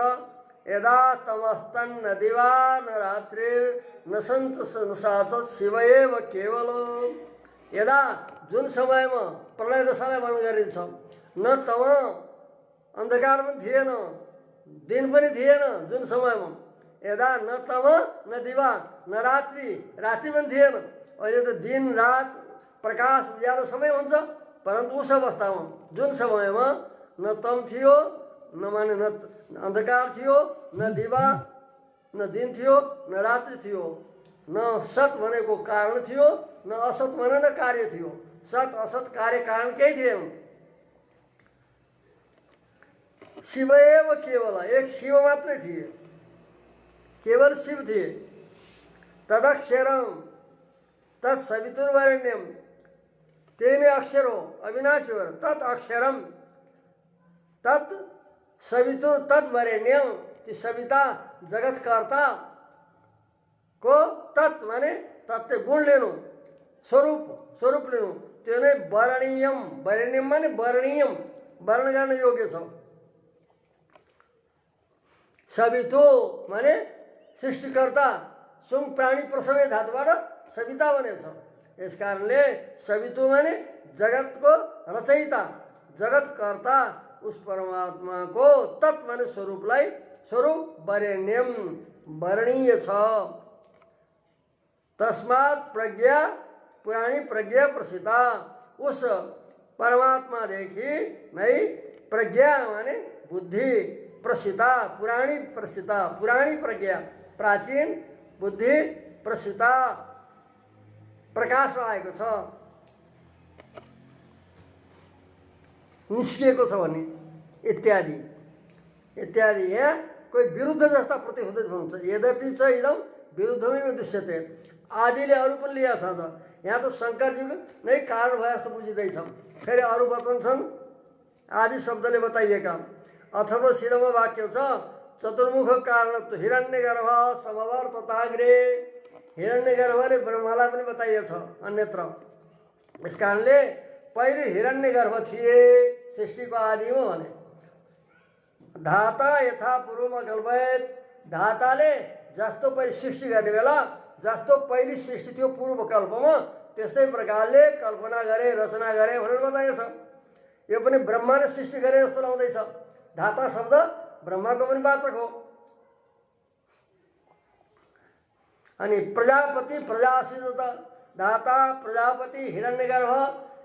यदा तमस्तन्न दिवा न रात्रिर न संसाच शिव एव केवल, यदा जुन समयमा प्रलय दशालाई वर्णन गरिन्छ, न तम अन्धकार पनि थिएन, दिन पनि थिएन जुन समयमा, यदा न तम न दिवा न रात्रि, रात्रि पनि थिएन। अहिले त दिन रात प्रकाश उज्यालो सबै हुन्छ, परन्तु उस अवस्थामा जुन समयमा न तम थियो, न माने न अन्धकार थियो, न दिवा न दिन थियो, न रात्रि थियो, न सत भनेको कारण थियो, न असत भने न कार्य थियो। सत असत कार्य कारण केही थिएन। शिव एव केवल, एक शिव मात्रै थिए, केवल शिव थिए। तदक्षरम तत्सवितुर्वरेण्यम, त्यही नै अक्षर हो, अविनाशी हो। तत् अक्षरम तत् सवितुर तत्वरेण्यम, ती सविता जगतकर्ता को तत् माने तत्व गुण लिनु, स्वरूप लिनु, त्यो नै वर्णीयम, वर्ण्यम माने वर्णीयम, वर्ण गर्न योग्य छ। सवितो माने सृष्टिकर्ता, सुङ प्राणी प्रसवे धातुबाट सविता बनेछ। यस कारणले सवितो माने जगतको रचयिता, जगतकर्ता, उस परमात्मा को तत्व माने स्वरूपलाई, स्वरूप वरेण्यम वर्णीय छ। तस्मात् प्रज्ञा पुराणी प्रज्ञा प्रसिद्धा, उस परमात्मादेखि नै प्रज्ञा माने बुद्धि, प्रसिद्धा पुराणी प्रसिद्धा, पुराणी प्रज्ञा प्राचीन बुद्धि प्रसिद्धा प्रकाशमा आएको छ, निस्किएको छ भने इत्यादि इत्यादि। यहाँ कोही विरुद्ध जस्ता प्रतीत हुन्छ। यद्यपि च इदम विरुद्धमै दृश्यते, आदिले अरू पनि लिएको छ। यहाँ त शङ्करजीको नै कारण भए जस्तो बुझिँदैछ। फेरि अरू वचन छन् आदि शब्दले बताइएका। अथवा शिरमा वाक्य छ चतुर्मुख कारणत्व हिरण्यगर्भ समवर्तताग्रे, हिरण्यगर्भले ब्रह्मालाई पनि बताइएछ अन्यत्र। यस कारणले पहिले हिरण्यगर्भ थिए सृष्टिको आदिमा भने। धाता यथा पूर्वमा कल्पयत, धाताले जस्तो पहिले सृष्टि गर्ने बेला जस्तो पहिले सृष्टि थियो पूर्व कल्पमा, त्यस्तै प्रकारले कल्पना गरे, रचना गरे भनेर बताइएछ। यो पनि ब्रह्माले सृष्टि गरे जस्तो लाउँदैछ। धाता शब्द ब्रह्माको पनि वाचक हो। अनि प्रजापति प्रजा सृजता, धाता, प्रजापति, हिरण्यगर्भ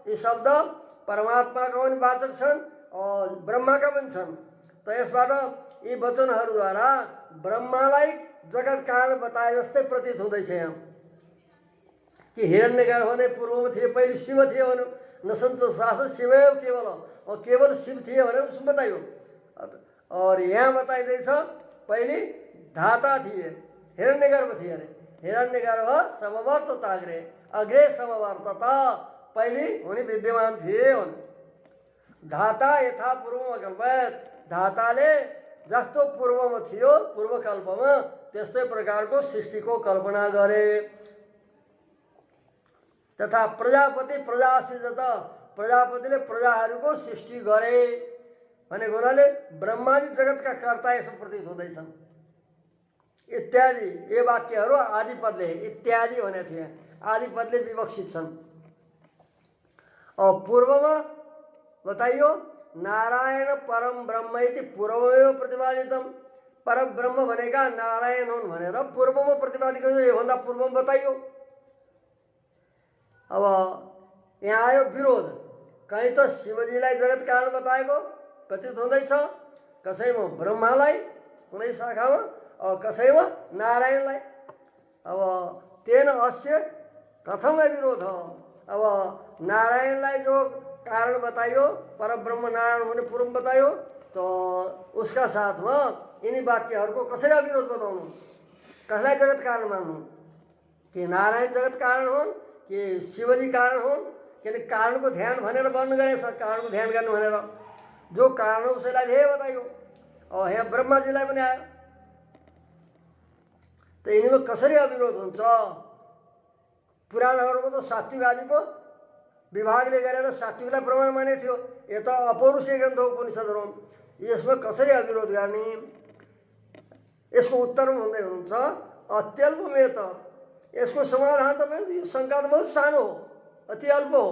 यी शब्द परमात्माका पनि वाचक छन् और ब्रह्माका पनि छन्। त यसबाट यी वचनहरूद्वारा ब्रह्मालाई जगत कारण बताए जस्तै प्रतीत हुँदैछ यहाँ कि हिरण्यगर्भ नै पूर्वमा थिए, पहिले शिव थिए भन्यो, नसंत शासन शिवैव केवल, और केवल शिव थिए भनेर उसमा बताइयो। और यहाँ बताइँदैछ पहिले धाता थिए, हिरण्यगर्भ थिए अरे, हिरण्यगर्भ समवर्तता अग्रे, अग्रे समवर्तता, पहिले उनी विद्यमान थिए। धाता यथा पूर्वमा कल्पयत, धाताले जस्तो पूर्वमा थियो पूर्वकल्पमा त्यस्तै प्रकारको सृष्टिको कल्पना गरे। तथा प्रजापति प्रजा सृजत, प्रजापतिले प्रजाहरूको सृष्टि गरे भनेको हुनाले ब्रह्माजी जगतका कर्ता यसो प्रतीत हुँदैछन्। इत्यादि ये वाक्यहरू आदिपदले, इत्यादि भनेको थियो, आदिपदले विवक्षित छन्। और पूर्वमा बताइयो नारायण परम ब्रह्म इति पूर्वमेव प्रतिपादितम, परम ब्रह्म भनेका नारायण हुन् भनेर पूर्वमा प्रतिपादित गर्यो, योभन्दा पूर्वमा बताइयो। अब यहाँ आयो विरोध, कहीँ त शिवजीलाई जगत कारण बताएको प्रतीत हुँदैछ, कसैमा ब्रह्मालाई कुनै शाखामा, और कसैमा नारायणलाई। अब तेन अस्य कथम विरोध, अब नारायणलाई जो कारण बताइयो, परब्रह्म नारायण हुने पूर्व बताइयो, तो उसका साथमा यिनी वाक्यहरूको कसरी विरोध बताउनु, कसलाई जगत कारण मान्नु, कि नारायण जगत कारण हुन् कि शिवजी कारण हुन्, किन कारणको ध्यान भनेर वर्णन गरेछ, कारणको ध्यान गर्नु भनेर, जो कारण उसैलाई धेरै बताइयो। और यहाँ ब्रह्माजीलाई पनि आयो, त यिनीमा कसरी अविरोध हुन्छ। पुराणहरूमा त सात्विक आदिको विभागले गरेर सात्विकलाई प्रमाण माने थियो, यता अपौरुषीय ग्रन्थ उपनिषदहरू, यसमा कसरी अविरोध गर्ने। यसको उत्तरमा भन्दै हुनुहुन्छ अत्यल्पमेत, यसको समाधान त यो शङ्का त बहुत सानो हो, अति अल्प हो,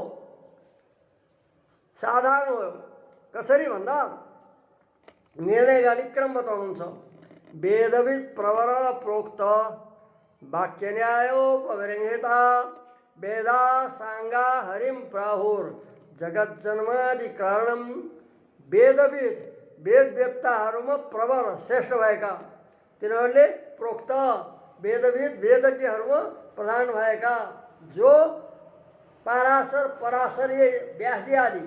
साधारण हो। कसरी भन्दा निर्णय गर्ने क्रम बताउनुहुन्छ। वेदविद प्रवर प्रोक्त वाक्य न्यायोपरिंहिता वेदा सांगा हरिम प्राहुर जगत जन्मादि कारणम, वेदविद वेद वेत्ताहरूमा प्रवर श्रेष्ठ भएका तिनीहरूले प्रोक्त वेदविद वेदज्ञहरूमा प्रधान भएका जो पाराशर पराशरीय व्यासजी आदि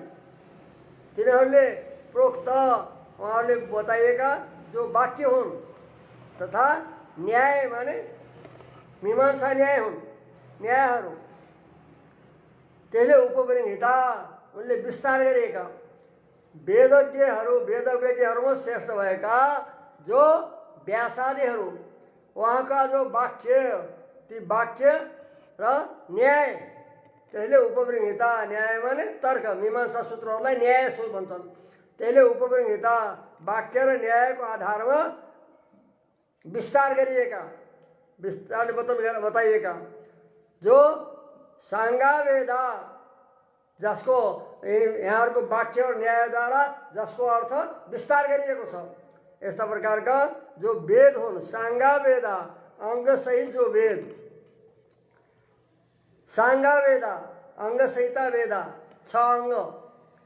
तिनीहरूले प्रोक्त उहाँहरूले बताइएका जो वाक्य हुन्, तथा न्याय माने मीमांसा न्याय हुन्, न्यायहरू त्यसले उपरिंहिता उनले विस्तार गरिएका वेदज्ञहरू वेदज्ञहरूमा श्रेष्ठ भएका जो व्यासादिहरू, उहाँका जो वाक्य, ती वाक्य र न्याय त्यसले उपरिंहिता, न्याय माने तर्क मीमांसा सूत्रहरूलाई न्याय सूत्र भन्छन्, त्यसले उपरिंहिता वाक्य र न्यायको आधारमा विस्तार गरिएका, विस्तारले बताइएका जो सांगा वेदा, जसको यहाँहरूको वाक्य और न्यायद्वारा जसको अर्थ विस्तार गरिएको छ, यस्ता प्रकारका जो वेद हुन्, सांगा वेदा अंग सहित जो वेद, सांगा वेदा अंग सहिता वेदा, 6 अंग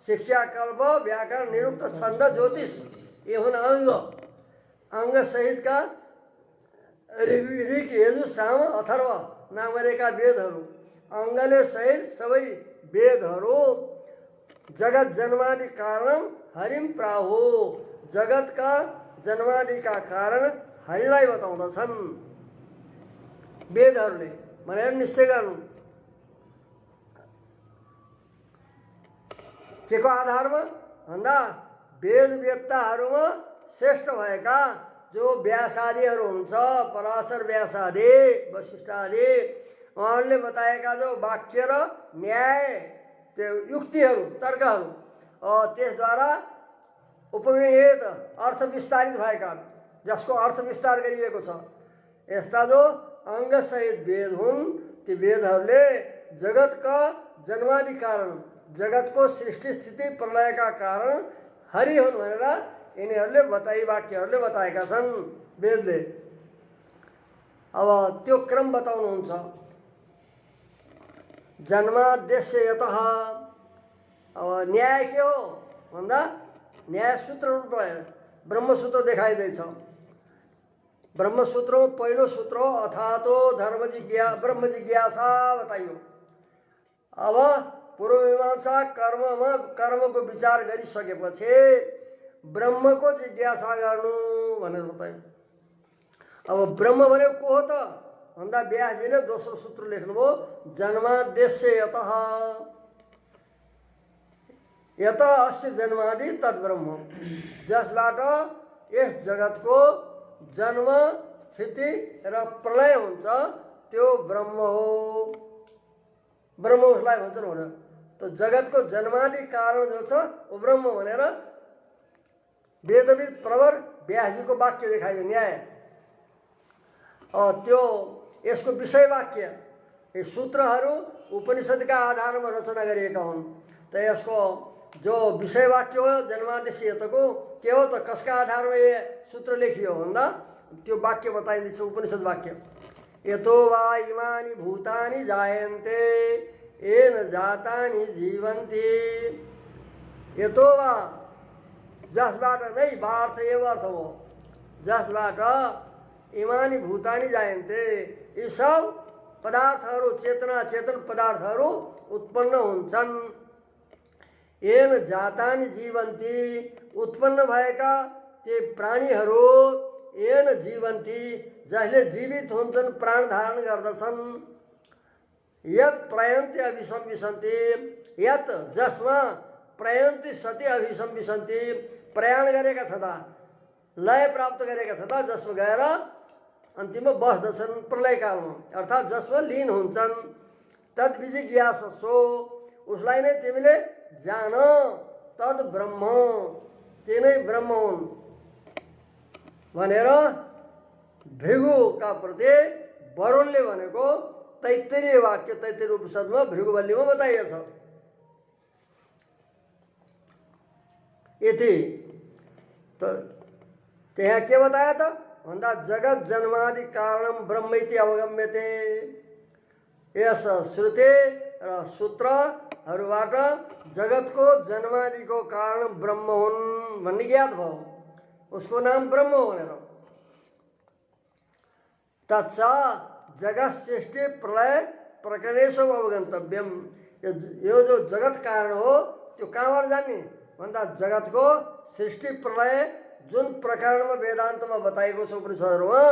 शिक्षा कल्प व्याकरण निरुक्त छंद ज्योतिष, ये हुन् अंग, अंग सहित का ऋग यजु साम अथर्व नाम गरेका वेदहरू, अंगले सहित सबै वेदहरू जगत जन्मादि कारण हरिम प्राहु, जगत का जन्मादि का कारण हरिलाई बताउँदछन्। वेदहरूले भनेर निश्चय गर्नु, के को आधारमा भन्दा वेद वेत्ताहरूमा श्रेष्ठ भएका जो व्यासादिहरू हुन्छ, पराशर व्यासादि वशिष्ठादि, उहाँहरूले बताएका जो वाक्य र न्याय त्यो युक्तिहरू तर्कहरू, त्यसद्वारा उपनिषद अर्थ विस्तारित भएका, जसको अर्थ विस्तार गरिएको छ, यस्ता जो अंग सहित वेद हुन्, ती वेदहरूले जगतका जन्मादि कारण, जगतको सृष्टि स्थिति प्रलयका कारण हरि हुन् भनेर यिनीहरूले वाक्यहरूले बताएका छन् वेदले। अब त्यो क्रम बताउनुहुन्छ। जन्माद्यस्य यतः। अब न्याय के हो भन्दा न्याय सूत्र ब्रह्मसूत्र देखाइँदैछ। ब्रह्मसूत्रों पहिलो सूत्र अथातो ब्रह्म जिज्ञासा बताइयो। अब पूर्व मीमांसा कर्म को विचार गरिसकेपछि ब्रह्म को जिज्ञासा गर्नु भनेर बताइयो। अब ब्रह्म भनेको को हो त भन्दा व्यासजीले दोस्रो सूत्र लेख्नुभयो जन्माद्यस्य यतः। यत अस्य जन्मादि तद्ब्रह्म, जसबाट यस जगतको जन्म स्थिति र प्रलय हुन्छ त्यो ब्रह्म हो। ब्रह्म उसलाई भन्छन् भनेर त जगतको जन्मादि कारण जो छ वो ब्रह्म भनेर वेदविद प्रवर व्यासजीको वाक्य देखाइयो न्याय। त्यो यसको विषय वाक्य यी सूत्रहरू उपनिषदका आधारमा रचना गरिएका हुन्। त यसको जो विषय वाक्य हो जन्मादेशीयतको के हो त कसका आधारमा ये सूत्र लेखियो भन्दा त्यो वाक्य बताइदिन्छ उपनिषद वाक्य। यतो वा इमानि भूतानि जायन्ते येन जातानि जीवन्ति। यतो वा जसबाट नै वार्थ एव अर्थ हो, जसबाट इमानि भूतानि जायन्ते यी सब पदार्थहरू चेतना चेतन पदार्थहरू उत्पन्न हुन्छन्। येन जातानि जीवन्ति उत्पन्न भएका ती प्राणीहरू येन जीवन्ति जसले जीवित हुन्छन् प्राण धारण गर्दछन्। यत प्रयन्ति अभिसंविशन्ति यत जसमा प्रयन्ति सति अभिसंविशन्ति प्रयाण गरेका छँदा लय प्राप्त गरेका छँदा जसमा गएर अन्तिममा बस्दछन् प्रलयकालमा अर्थात् जसमा लीन हुन्छन्। तद विजिज्ञासो उसलाई नै तिमीले जान तद ब्रह्म तिनै ब्रह्म हुन् भनेर भृगुका प्रति वरुणले भनेको तैत्तिरीय वाक्य तैत्तिरीय उपनिषदमा भृगुवल्लीमा बताइएको छ। यति त त्यहाँ के बताया त भन्दा जगत जन्मादि कारणम ब्रह्म इति अवगम्यते। यस श्रुति र सूत्रहरूबाट जगतको जन्मादिको कारण ब्रह्म हुन् भन्ने ज्ञात भयो, उसको नाम ब्रह्म हो भनेर। तच्च जगत सृष्टि प्रलय प्रकरणेषु अवगन्तव्यम। यो जो जगत कारण हो त्यो कहाँबाट जान्ने भन्दा जगतको सृष्टि प्रलय जुन प्रकरणमा वेदान्तमा बताइएको छ उपनिषदहरूमा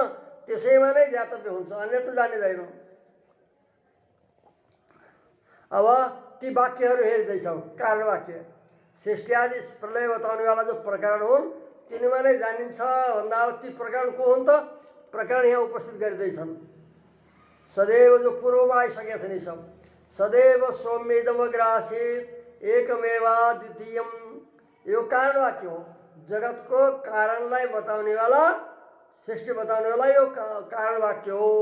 त्यसैमा नै ज्ञातव्य हुन्छ, अन्यत्र जानिँदैन। अब ती वाक्यहरू हेर्दैछौँ कारण वाक्य सृष्टि आदि प्रलय बताउनेवाला जो प्रकरण हुन् तिनीमा नै जानिन्छ भन्दा अब ती प्रकरण को हुन् त प्रकरण यहाँ उपस्थित गरिँदैछन्। सदैव जो पूर्वमा आइसकेका छन् यी सब सदैव सौम्यदमग्रासित एकमेवा द्वितीयम यो कारण वाक्य हो। जगतको कारणलाई बताउनेवाला सृष्टि बताउनेवाला यो कारण वाक्य हो।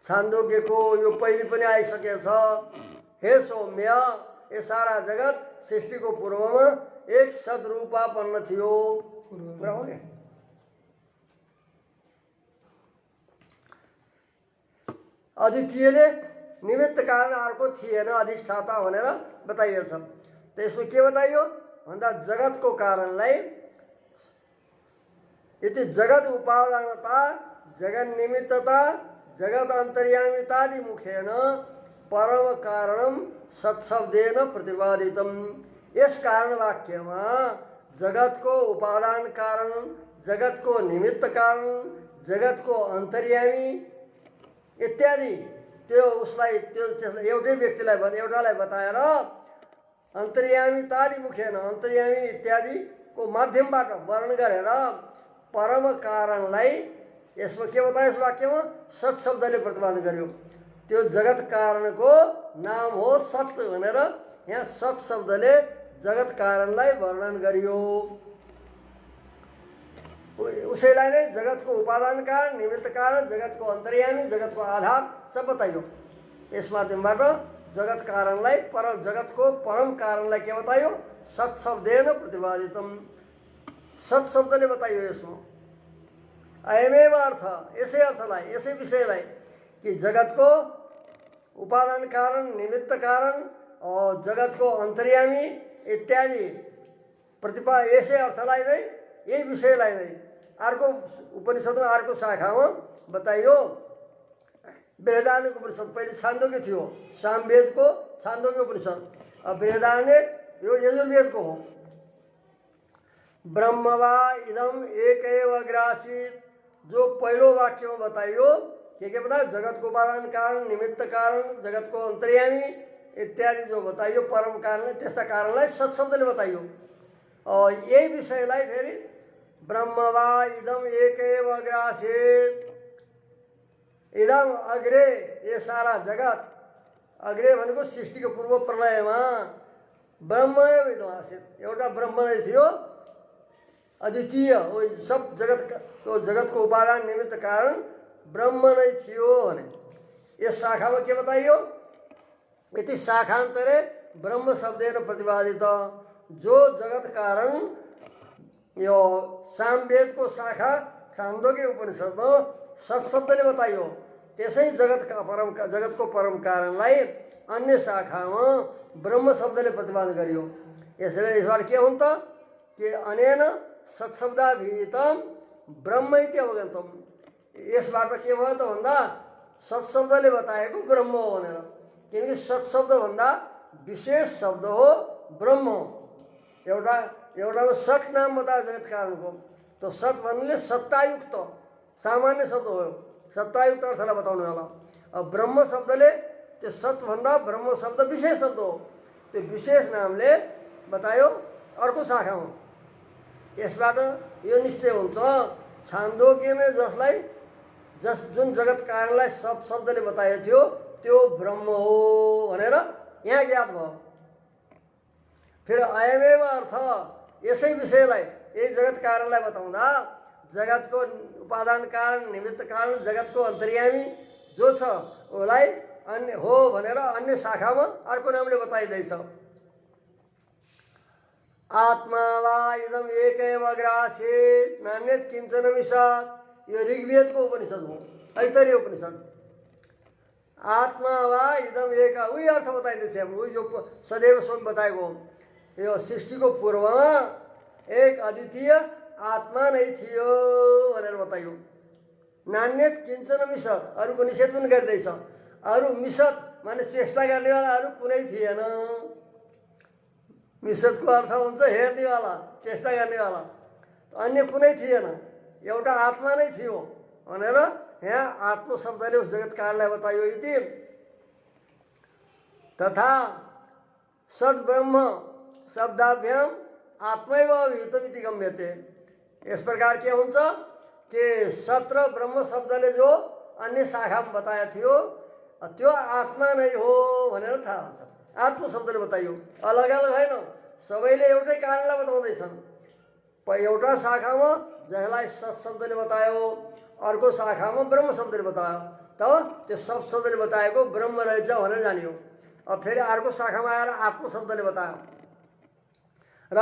छान्दोग्यको यो पहिले पनि आइसकेछ। हे सौम्य ये सारा जगत सृष्टिको पूर्वमा एक सद्रूपापन्न थियो। पुरा हो गया। अद्वितीयले निमित्त कारण अर्को थिएन अधिष्ठाता भनेर बताइएको छ। त यसमा के बताइयो भन्दा जगतको कारणलाई यति जगत उपादानता जगत निमित्तता जगत अन्तर्यामितादि मुखेन परम कारणम सत्शब्देन प्रतिपादितम। यस कारण वाक्यमा जगतको उपादान कारण जगतको निमित्त कारण जगतको अन्तर्यामी इत्यादि त्यो उसलाई त्यो एउटै व्यक्तिलाई एउटालाई बताएर अन्तर्यामितादि मुखेन अन्तर्यामी इत्यादिको माध्यमबाट वर्णन गरेर परम कारणलाई यसमा के बतायो यस वाक्यमा सत शब्दले प्रतिपादन गर्यो। त्यो जगत कारणको नाम हो सत भनेर यहाँ सत शब्दले जगत कारणलाई वर्णन गरियो। उसैलाई नै जगतको उपादान कारण निमित्त कारण जगतको अन्तर्यामी जगतको आधार सब बताइयो। यस माध्यमबाट जगत कारणलाई जगतको परम कारणलाई के बताइयो सत शब्देन प्रतिपादितम। सत शब्दले बताइयो यसमा अयमेव अर्थ यसै अर्थलाई यसै विषयलाई कि जगतको उपादान कारण, निमित्त कारण और जगत को अंतर्यामी इत्यादि यसै अर्थलाई नै यही विषयलाई नै अर्को उपनिषदमा अर्को शाखामा बताइयो। बृहदारण्यक उपनिषद पहिले छान्दोग्य थियो, सामवेदको छान्दोग्य उपनिषद, अब बृहदारण्य यो यजुर्वेदको हो। ब्रह्म वा इदम एक एव अग्रासित, जो पहिलो वाक्यमा बताइयो के बतायो, जगत को उपादान कारण, निमित्त कारण, जगत को अंतर्यामी इत्यादि जो बताइयो परम कारण, त्यस्ता कारणलाई सत्शब्दले बताइयो। और यही विषयलाई फेरि ब्रह्म वा इदम एक एव अग्रासित, इदम अग्रे, ये सारा जगत, अग्रे भनेको सृष्टिको पूर्व प्रलयमा ब्रह्म इदम आसित, एउटा ब्रह्म नै थियो अद्वितीय, वो सब जगतको उपादान निमित्त कारण ब्रह्म नै थियो भने। यस शाखामा के बताइयो, यति शाखान्तरे ब्रह्म शब्देन प्रतिपादित, जो जगत कारण यो सामवेदको शाखा छान्दोग्य उपनिषदमा सत्शब्दले बताइयो। त्यसै जगतको परम कारणलाई अन्य शाखामा ब्रह्म शब्दले प्रतिपादन गरियो। यसले यसबाट के हुन्छ कि अनेन सत्शब्दाभिहितं ब्रह्म इति अवगन्तम, यसबाट के भयो त भन्दा सत्शब्दले बताएको ब्रह्म हो भनेर, किनकि सत्शब्द भन्दा विशेष शब्द हो ब्रह्म। एउटामा सत नाम बतायो जगत कारणको, तो सत भन्ने सत्तायुक्त सामान्य शब्द हो, सत्तायुक्त अर्थलाई बताउनु होला। अब ब्रह्म शब्दले त्यो सतभन्दा ब्रह्म शब्द विशेष शब्द हो, त्यो विशेष नामले बतायो अर्को शाखामा। यसबाट यो निश्चय हुन्छ छान्दोग्यमा जुन जगत कारणलाई शब्दले बताएको थियो त्यो ब्रह्म हो भनेर यहाँ ज्ञात भयो। फिर अयमेव अर्थ, यसै विषयलाई यही जगत कारणलाई बताउँदा जगतको उपादान कारण, निमित्त कारण, जगतको अन्तर्यामी जो छ उसलाई अन्य हो भनेर अन्य शाखामा अर्को नामले बताइँदैछ। आत्मा वा इदम एक एव अग्रासित नान्यत किंचन मिषात्, यो ऋग्वेदको उपनिषद हो, ऐतरेय उपनिषद। आत्मा वा इदम एक, उही अर्थ बताइँदैछ, उही जो सदैव स्वयं बताएको हो। यो सृष्टिको पूर्वमा एक अद्वितीय आत्मा नै थियो भनेर बताइयो। नान्यत किंचन मिषत्, अरूको निषेध पनि गर्दैछ। अरू मिषत् माने चेष्टा गर्नेवाला अरू कुनै थिएन। मिषतको अर्थ हुन्छ हेर्नेवाला, चेष्टा गर्नेवाला, अन्य कुनै थिएन, एउटा आत्मा नै थियो भनेर यहाँ आत्म शब्दले उस जगत कारणलाई बताइयो। इति तथा सद्ब्रह्म शब्दाभ्याम आत्मैव अभिहितम् इति गम्यते। इस प्रकार के हुन्छ कि सत्र ब्रह्म शब्दले जो अन्य शाखामा बताएको थियो त्यो आत्मा नै हो भनेर थाहा हुन्छ। आत्म शब्दले बताइयो, अलग अलग होइन, सबैले एउटै कारणलाई बताउँदैछन्। एउटा शाखामा जसलाई सत् शब्दले बतायो, अर्को शाखामा ब्रह्म शब्दले बतायो, तब त्यो सत् शब्दले बताएको ब्रह्म रहेछ भनेर जानियो। अब फेरि अर्को शाखामा आएर आत्म शब्दले बतायो र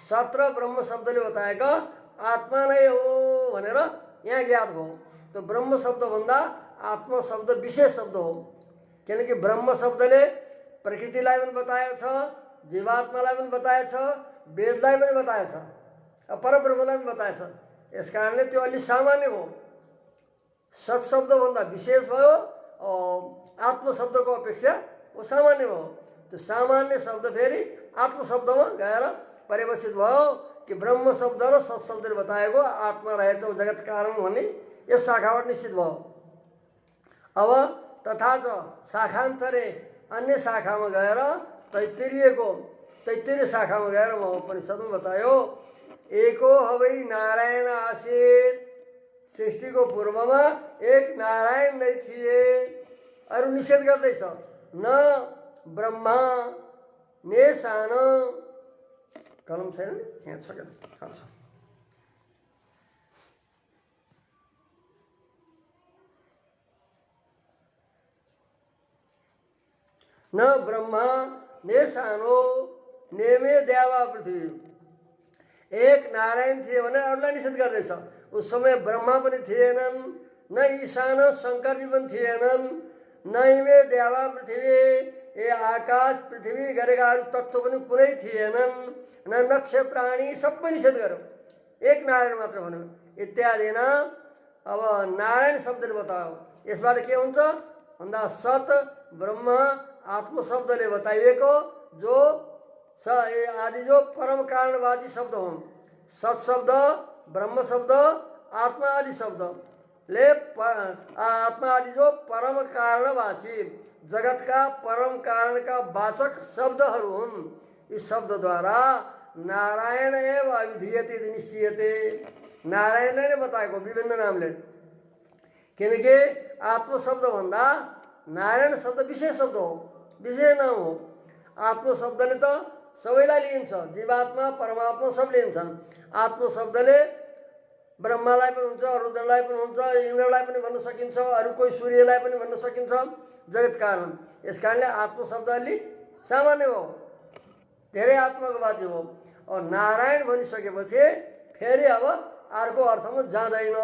सत्र ब्रह्म शब्दले बताएका आत्मा नै हो भनेर यहाँ ज्ञात भयो। तो ब्रह्म शब्द भन्दा आत्म शब्द विशेष शब्द हो, किनकि ब्रह्म शब्दले प्रकृतिलाई पनि बताएको छ, जीवात्मालाई पनि बताएको छ, वेदलाई पनि बताएको छ, परब्रह्मलाई पनि बताएको छ। यस कारणले त्यो अलि सामान्य भयो, सत्शब्द भन्दा विशेष भयो, आत्म शब्दको अपेक्षा वो सामान्य भयो। त्यो सामान्य शब्द फेरि आत्म शब्दमा गएर परिवर्तित भयो कि ब्रह्म शब्द र सत्शब्दले बताएको आत्मा रहेछ जगत कारण भन्ने यस शाखाबाट निश्चित भयो। अब तथा च शाखान्तरे अन्य शाखामा गएर तैत्तिरीय शाखामा गएर म उपनिषदमा बतायो एको हवै नारायण आसीत, सृष्टिको पूर्वमा एक नारायण नै थिए। अरू निषेध गर्दैछ, न ब्रह्मा ने सान, कलम छैन नि यहाँ छ, न ब्रह्मा ने सानो नेमे देवा पृथ्वी। एक नारायण थिए भने अरूलाई निषेध गर्दैछ। उस समय ब्रह्मा पनि थिएनन्, न ईशान शङ्करजी पनि थिएनन्, नैमे देवा पृथ्वी ए आकाश पृथ्वी गरेका अरू तत्त्व पनि कुनै थिएनन् न नक्षत्राणी सबै निषेध गर्यो एक नारायण मात्र भन्यो इत्यादि न। अब नारायण शब्दले बतायो यसबाट के हुन्छ भन्दा सत ब्रह्म आत्म शब्दले बताइएको जो आदि जो परम कारणवाची शब्द हुन् सत शब्द ब्रह्म शब्द आत्मा आदि शब्दले आत्मा आदि जो परम कारणवाची जगतका परम कारणका वाचक शब्दहरू हुन् यी शब्दद्वारा नारायण एव अभिधीयते निश्चयते नारायणले नै बताएको विभिन्न नामले किनकि आत्म शब्द भन्दा नारायण शब्द विशेष शब्द हो विशेष नाम हो। आत्म शब्दले त सबैलाई लिन्छ जीवात्मा परमात्मा सब लिन्छन्। आत्म शब्दले ब्रह्मालाई पनि हुन्छ रुद्रलाई पनि हुन्छ इन्द्रलाई पनि भन्न सकिन्छ अरू कोही सूर्यलाई पनि भन्न सकिन्छ जगत कारण। यस कारणले आत्म शब्द अलि सामान्य हो धेरै आत्माको वाची हो। और नारायण भनिसकेपछि फेरि अब अर्को अर्थमा जाँदैन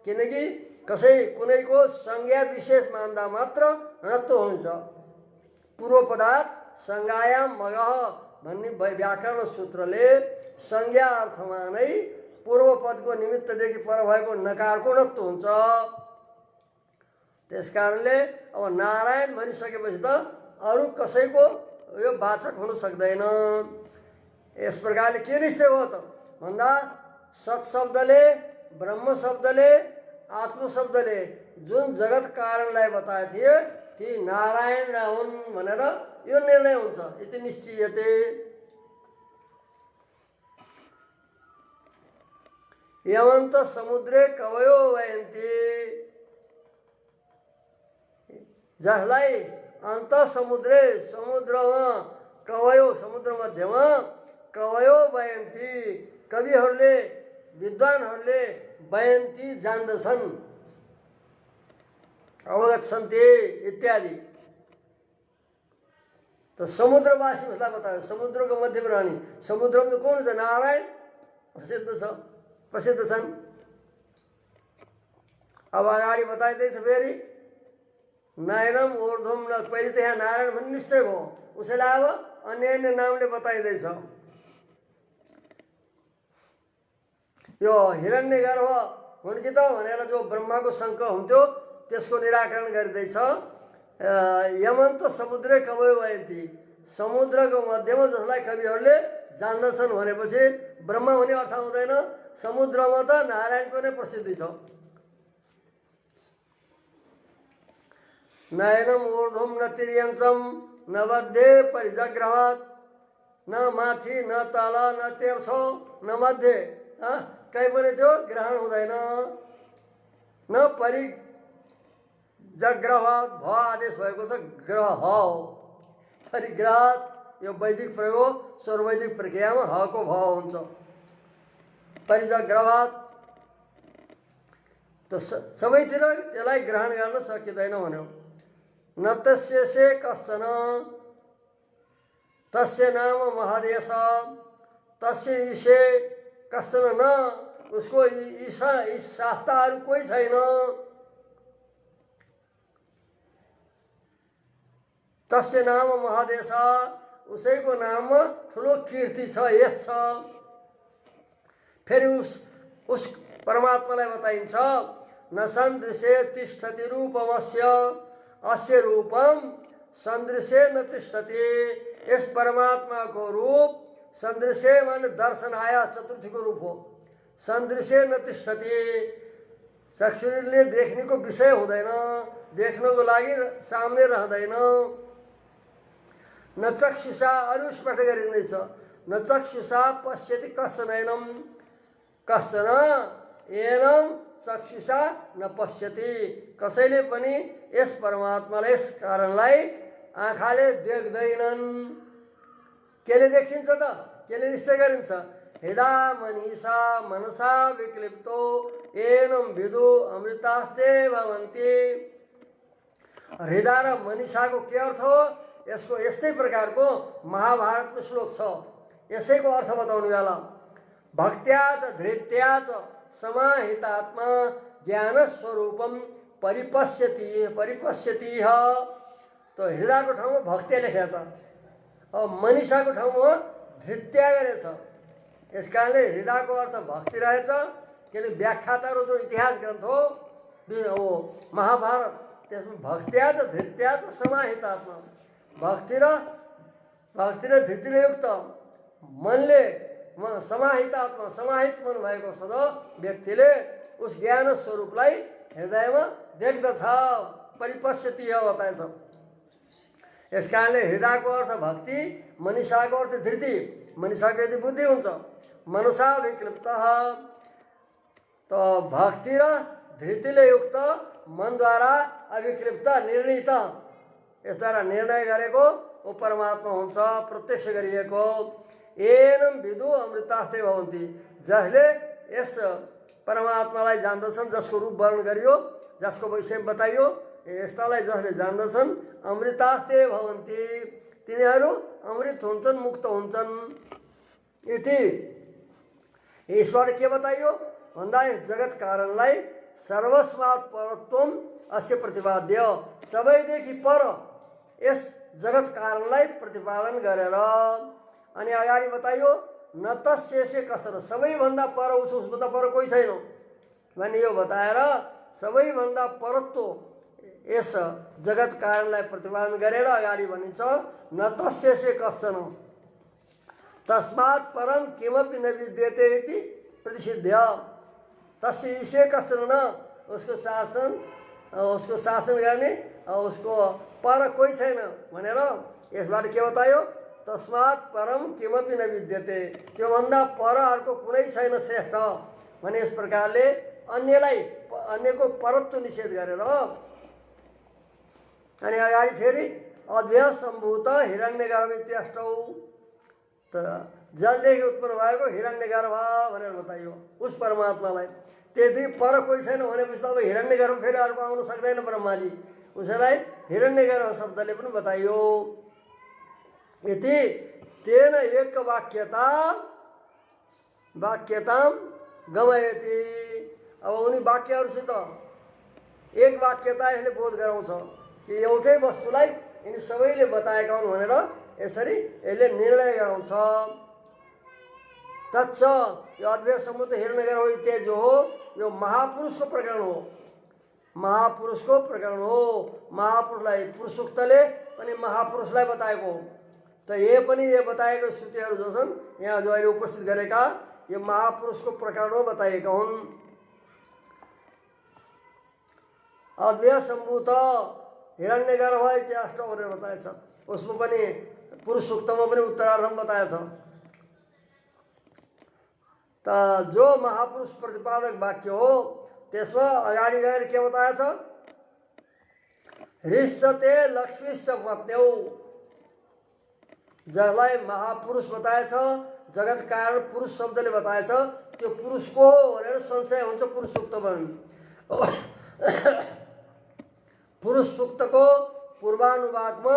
किनकि कसै कुनैको संज्ञा विशेष मान्दा मात्र णत्व हुन्छ। पूर्व पदार्थ संज्ञायाम मगः भन्ने व्याकरण सूत्रले संज्ञा अर्थमा नै पूर्व पदको निमित्तदेखि पर भएको नकारको णत्व हुन्छ। त्यसकारणले अब नारायण भनिसकेपछि त अरू कसैको यो वाचक हुन सक्दैन। यस प्रकारले के निश्चय हो त भन्दा सत शब्दले ब्रह्म शब्दले आत्म शब्दले जुन जगत कारणलाई बताए थिए ती नारायण हुन् भनेर यो निर्णय हुन्छ इति निश्चयते। यमन्त समुद्रे कवयो वयन्ति जसलाई अन्त समुद्रे समुद्रमा कवयो समुद्र मध्यमा कवयो वयन्ति कविहरूले विद्वानहरूले वयन्ति जान्दछन् अवगत सन्ते इत्यादि। तो समुद्रवासी उसलाई बतायो समुद्रको मध्यमा रहने समुद्रमा त कौन छ नारायण प्रसिद्ध छन्। अब अगाडि बताइँदैछ फेरि नयनम ऊर्ध्वम न पहिले त यहाँ नारायण भन्ने निश्चय भयो उसैलाई अब अन्य अन्य नामले बताइँदैछ। यो हिरण्यगर्भ हुन् कि त भनेर जो ब्रह्माको शङ्का हुन्थ्यो त्यसको निराकरण गरिँदैछ। यमन्त समुद्रै कवयो वयन्ति समुद्रको मध्यमा जसलाई कविहरूले जान्दछन् भनेपछि ब्रह्मा हुने अर्थ हुँदैन समुद्रमा त नारायणको नै प्रसिद्धि छ। नयनम ऊर्ध्वम न तिर्यञ्चम न बद्धे परिजग्रहात् न माथि न तल न तेर्छो न मध्ये कहीँ पनि त्यो ग्रहण हुँदैन। न परिजग्रहात् भ आदेश भएको छ ग्रह हो परिग्रहात् यो वैदिक प्रयोग हो स्वरवैदिक प्रक्रियामा हको भ हुन्छ परिजग्रहात् त सबैतिर त्यसलाई ग्रहण गर्न सकिँदैन भन्यो। न तस्य से कश्चन तस्य नाम महादेश तस्य ईशे कश्चन न उसको ईशा शास्त्रहरू कोही छैन। तस्य नाम महादेश उसैको नाममा ठुलो कीर्ति छ यश छ। फेरि उस परमात्मालाई बताइन्छ न सन्दृशे तिष्ठति रूपमस्य अस्य रूपम सन्दृशे न तिष्ठति। इस परमात्मा को रूप सन्दृशे मान दर्शन आया चतुर्थी को रूप हो सन्दृशे न तिष्ठति चक्षुले देखने को विषय हुँदैन देख्नको लागि सामने रहँदैन। न चक्षुषा अरु स्पष्ट गरिँदैछ न चक्षुषा पश्यति कश्चन एनम कश्चन एनम चक्षुषा न पश्यति कसैले पनि यस परमात्मालाई यस कारणलाई आँखाले देख्दैनन्। केले देखिन्छ त केले निश्चय गरिन्छ हृदा मनीषा मनसा विक्लिप्तो एनम विदु अमृतास्ते भवन्ति। हृदा र मनीषाको के अर्थ हो यसको यस्तै प्रकारको महाभारतको श्लोक छ यसैको अर्थ बताउनु बेला भक्त्या च धृत्या च समाहितात्मा ज्ञान स्वरूपम परिपश्यति परिपश्यति तो हृदयको ठाउँमा भक्ति लेखेको छ। अब मनिषाको ठाउँमा धृत्या गरेछ। यस कारणले हृदयको अर्थ भक्ति रहेछ। किनकि व्याख्याताहरू जो इतिहास ग्रन्थ हो महाभारत, त्यसमा भक्त्या च धृत्या च समाहितात्मा, भक्ति र धृतिले युक्त मनले समाहित आत्मा समाहित मन भएको सदा व्यक्तिले उस ज्ञान स्वरूपलाई हृदयमा देख्दछ। परिपश्यति बताएछ। यस कारणले हृदयको अर्थ भक्ति, मनिषाको अर्थ धृति। मनिषाको यदि बुद्धि हुन्छ, मनसा विक्लिप्त त भक्ति र धृतिले युक्त मनद्वारा अविक्लिप्त निर्णित, यसद्वारा निर्णय गरेको वो परमात्मा हुन्छ, प्रत्यक्ष गरिएको। एनम विदु अमृतास्ते भवन्ति, जसले यस परमात्मालाई जान्दछन्, जसको रूप वर्णन गरियो, जसको विषय बताइयो, यस्तालाई जसले जान्दछन् अमृतास्ते भवन्ति, तिनीहरू अमृत हुन्छन्, मुक्त हुन्छन्। यति यसबाट के बताइयो भन्दा यस जगत कारणलाई सर्वस्मात् परत्वम अस्य प्रतिपाद्य, सबैदेखि पर यस जगत कारणलाई प्रतिपादन गरेर अनि अगाडि बताइयो न तस्यसे कसन, सबैभन्दा पर उसभन्दा पर कोही छैन भन्ने यो बताएर सबैभन्दा परत्व यस जगत कारणलाई प्रतिपादन गरेर अगाडि भनिन्छ न तस्यसे कसन तस्मात् परम किमपि न विद्यते इति प्रतिसिद्ध्य। तस्यसे कसन न, उसको शासन गर्ने उसको पर कोही छैन भनेर यसबाट के बतायो तस्मात् परम किमपि न विद्यते, त्योभन्दा पर अर्को कुनै छैन श्रेष्ठ भने यस प्रकारले अन्यको परत्व निषेध गरेर अनि अगाडि फेरि अद्वय सम्भूत हिरण्यगर्भ इत्यष्टौ, त जलदेखि उत्पन्न भएको हिरण्यगर्भ भनेर बताइयो उस परमात्मालाई। त्यति पर कोही छैन भनेपछि त अब हिरण्यगर्भ फेरि अर्को आउन सक्दैन ब्रह्माजी, उसलाई हिरण्यगर्भ शब्दले पनि बताइयो। यति तेन एक वाक्यताम गमयति, अब उनी वाक्यहरूसित एक वाक्यता यसले बोध गराउँछ कि एउटै वस्तुलाई यिनी सबैले बताएका हुन् भनेर यसरी यसले निर्णय गराउँछ। तच्च यो अद्वैत सम्बुद्ध हिरण्यगर्भ इत्यादि जो हो यो महापुरुषको प्रकरण हो, महापुरुषको प्रकरण हो। महापुरुषलाई पुरुषोक्तले पनि महापुरुषलाई बताएको हो। त ये बताएको श्रुतिहरू जो छन् यहाँ जो अहिले उपस्थित गरेका यो महापुरुषको प्रकरणमा बताएका हुन्। अद्वय सम्भूत हिरण्यगर्भ इत्याष्ट भनेर बताएछ, उसमा पनि पुरुष सूक्तमा पनि उत्तरार्धमा बताएछ। त जो महापुरुष प्रतिपादक वाक्य हो त्यसमा अगाडि गएर के बताएछ हृष्यते लक्ष्मीश्च पत्न्यौ, जसलाई महापुरुष बताएछ, जगत कारण पुरुष शब्दले बताएछ, त्यो पुरुष को हो भनेर संशय हुन्छ पुरुष सूक्तमा। पुरुष सूक्तको पूर्वानुवाकमा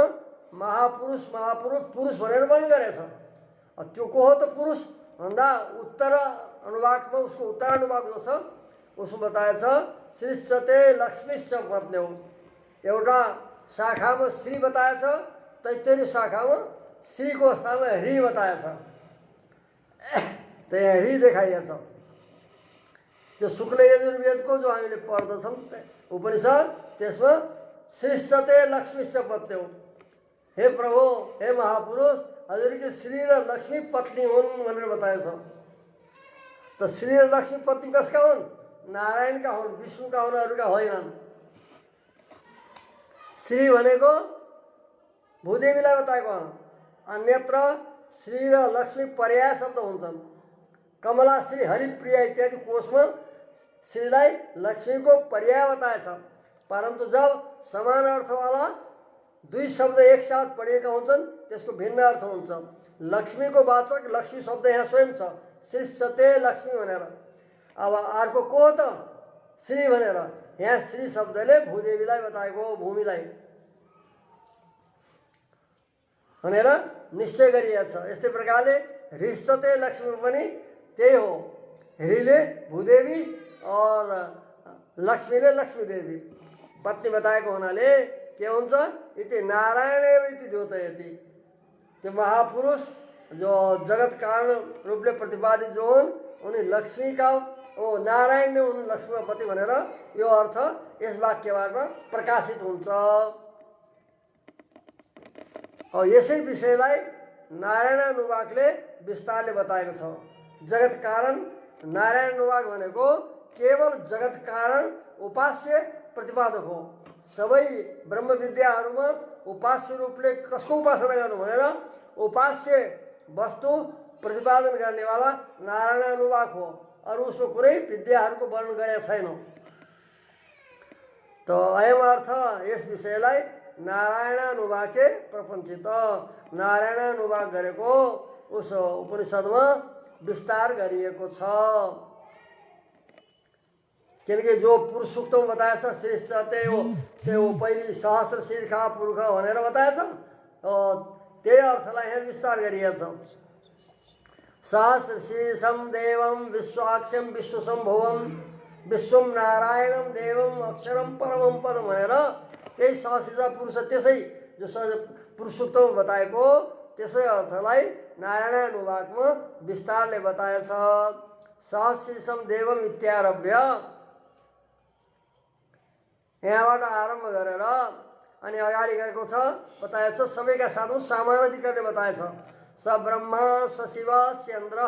महापुरुष पुरुष भनेर वर्णन गरेछ। त्यो को हो त पुरुष भन्दा उत्तर अनुवाकमा उसको उत्तरानुवाक जो छ उसमा बताएछ श्रीश्चते लक्ष्मीश्च पत्न्यौ, एउटा शाखामा श्री बताएछ, तैत्तरीय शाखामा श्रीको स्थानमा हरि बताएछ। त यहाँ हरि देखाइएछ। त्यो शुक्ल यजुर्वेदको जो हामीले पढ्दछौँ उपनिषद त्यसमा श्रीश्चते लक्ष्मीश्च पत्न्यौ, हे प्रभु हे महापुरुष हजुरकी श्री र लक्ष्मी पत्नी हुन् भनेर बताएछ। त श्री र लक्ष्मी पत्नी कसका हुन्? नारायणका हुन्, विष्णुका हुन्, अरूका होइनन्। श्री भनेको भूदेवीलाई बताएको हो। अन्यत्र श्री र लक्ष्मी पर्याय शब्द हुन्छन्। कमला श्री हरिप्रिया इत्यादि कोशमा श्रीलाई लक्ष्मीको पर्याय बताएछ। परन्तु जब समान अर्थवाला दुई शब्द एक साथ पढिएका हुन्छन् त्यसको भिन्न अर्थ हुन्छ। लक्ष्मीको वाचक लक्ष्मी शब्द यहाँ स्वयं छ, श्रीश्चते लक्ष्मी भनेर। अब अर्को को हो त श्री भनेर, यहाँ श्री शब्दले भूदेवीलाई बताएको हो, भूमिलाई भनेर निश्चय गरिएको छ। यस्तै प्रकारले हृष्यते लक्ष्मी पनि त्यही हो, हृले भूदेवी और लक्ष्मीले लक्ष्मी देवी। पत्नी बताएको हुनाले के हुन्छ, इति नारायणेव इति द्योतयति। त्यो महापुरुष जो जगत कारण रूपले प्रतिपादित जो हुन् उनी लक्ष्मीका नारायण नै हुन्, लक्ष्मीपति भनेर यो अर्थ यस वाक्यबाट प्रकाशित हुन्छ। यसै विषयलाई नारायण अनुवाकले विस्तारले बताएको छ। जगत कारण नारायण अनुवाक भनेको केवल जगत कारण उपास्य प्रतिपादक हो। सबै ब्रह्म विद्याहरूमा उपास्य रूपले कसको उपासना गर्नु भनेर उपास्य वस्तु प्रतिपादन गर्नेवाला नारायण अनुवाक हो। अरू उसको कुनै विद्याहरूको वर्णन गरेका छैन। त अयम अर्थ यस विषयलाई नारायण अनुवाके प्रपञ्चित, नारायण अनुवाक गरेको उस उपनिषदमा विस्तार गरिएको छ। किनकि जो पुरुष सूक्तमा बताएछ श्रेष्ठते हो से वो पहिली सहस्र शीर्षा पुरुष भनेर बताएछ, त्यही अर्थलाई यहाँ विस्तार गरिएको छ। सहस्र शीर्षम देवम विश्वाक्षम विश्वसम्भवम विश्वम नारायणम देवम अक्षरम परमम पदम भनेर त्यही सहस्र पुरुष त्यसै जो पुरुष सूक्तमा बताएको त्यसै अर्थलाई नारायण अनुवाकमा विस्तारले बताएछ। सहस्रीसम देवम इत्यारभ्य यहाँबाट आरम्भ गरेर अनि अगाडि गएको छ बताएछ। सबैका साथमा सामानाधिकरणले बताएछ। स ब्रह्मा स शिव सेन्द्र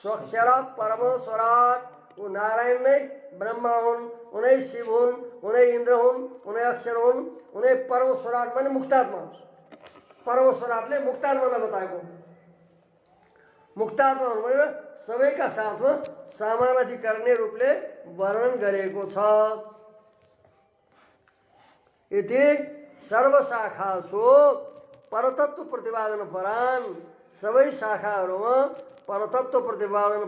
स्वक्षर परमेश्वराट। ऊ नारायण नै ब्रह्मा हुन्, उनै शिव हुन्, उनै इन्द्र हुन्, उनै अक्षर हुन्, उनै परमेश्वराट माने मुक्तात्मा। परमेश्वराटले मुक्तात्मालाई बताएको। मुक्तात्मा हुनु भनेर सबैका साथमा सामानाधिकरणीय रूपले वर्णन गरेको छ। इति सर्वशाखासु परतत्व प्रतिपादन परान। सबै शाखाहरूमा परतत्व प्रतिपादन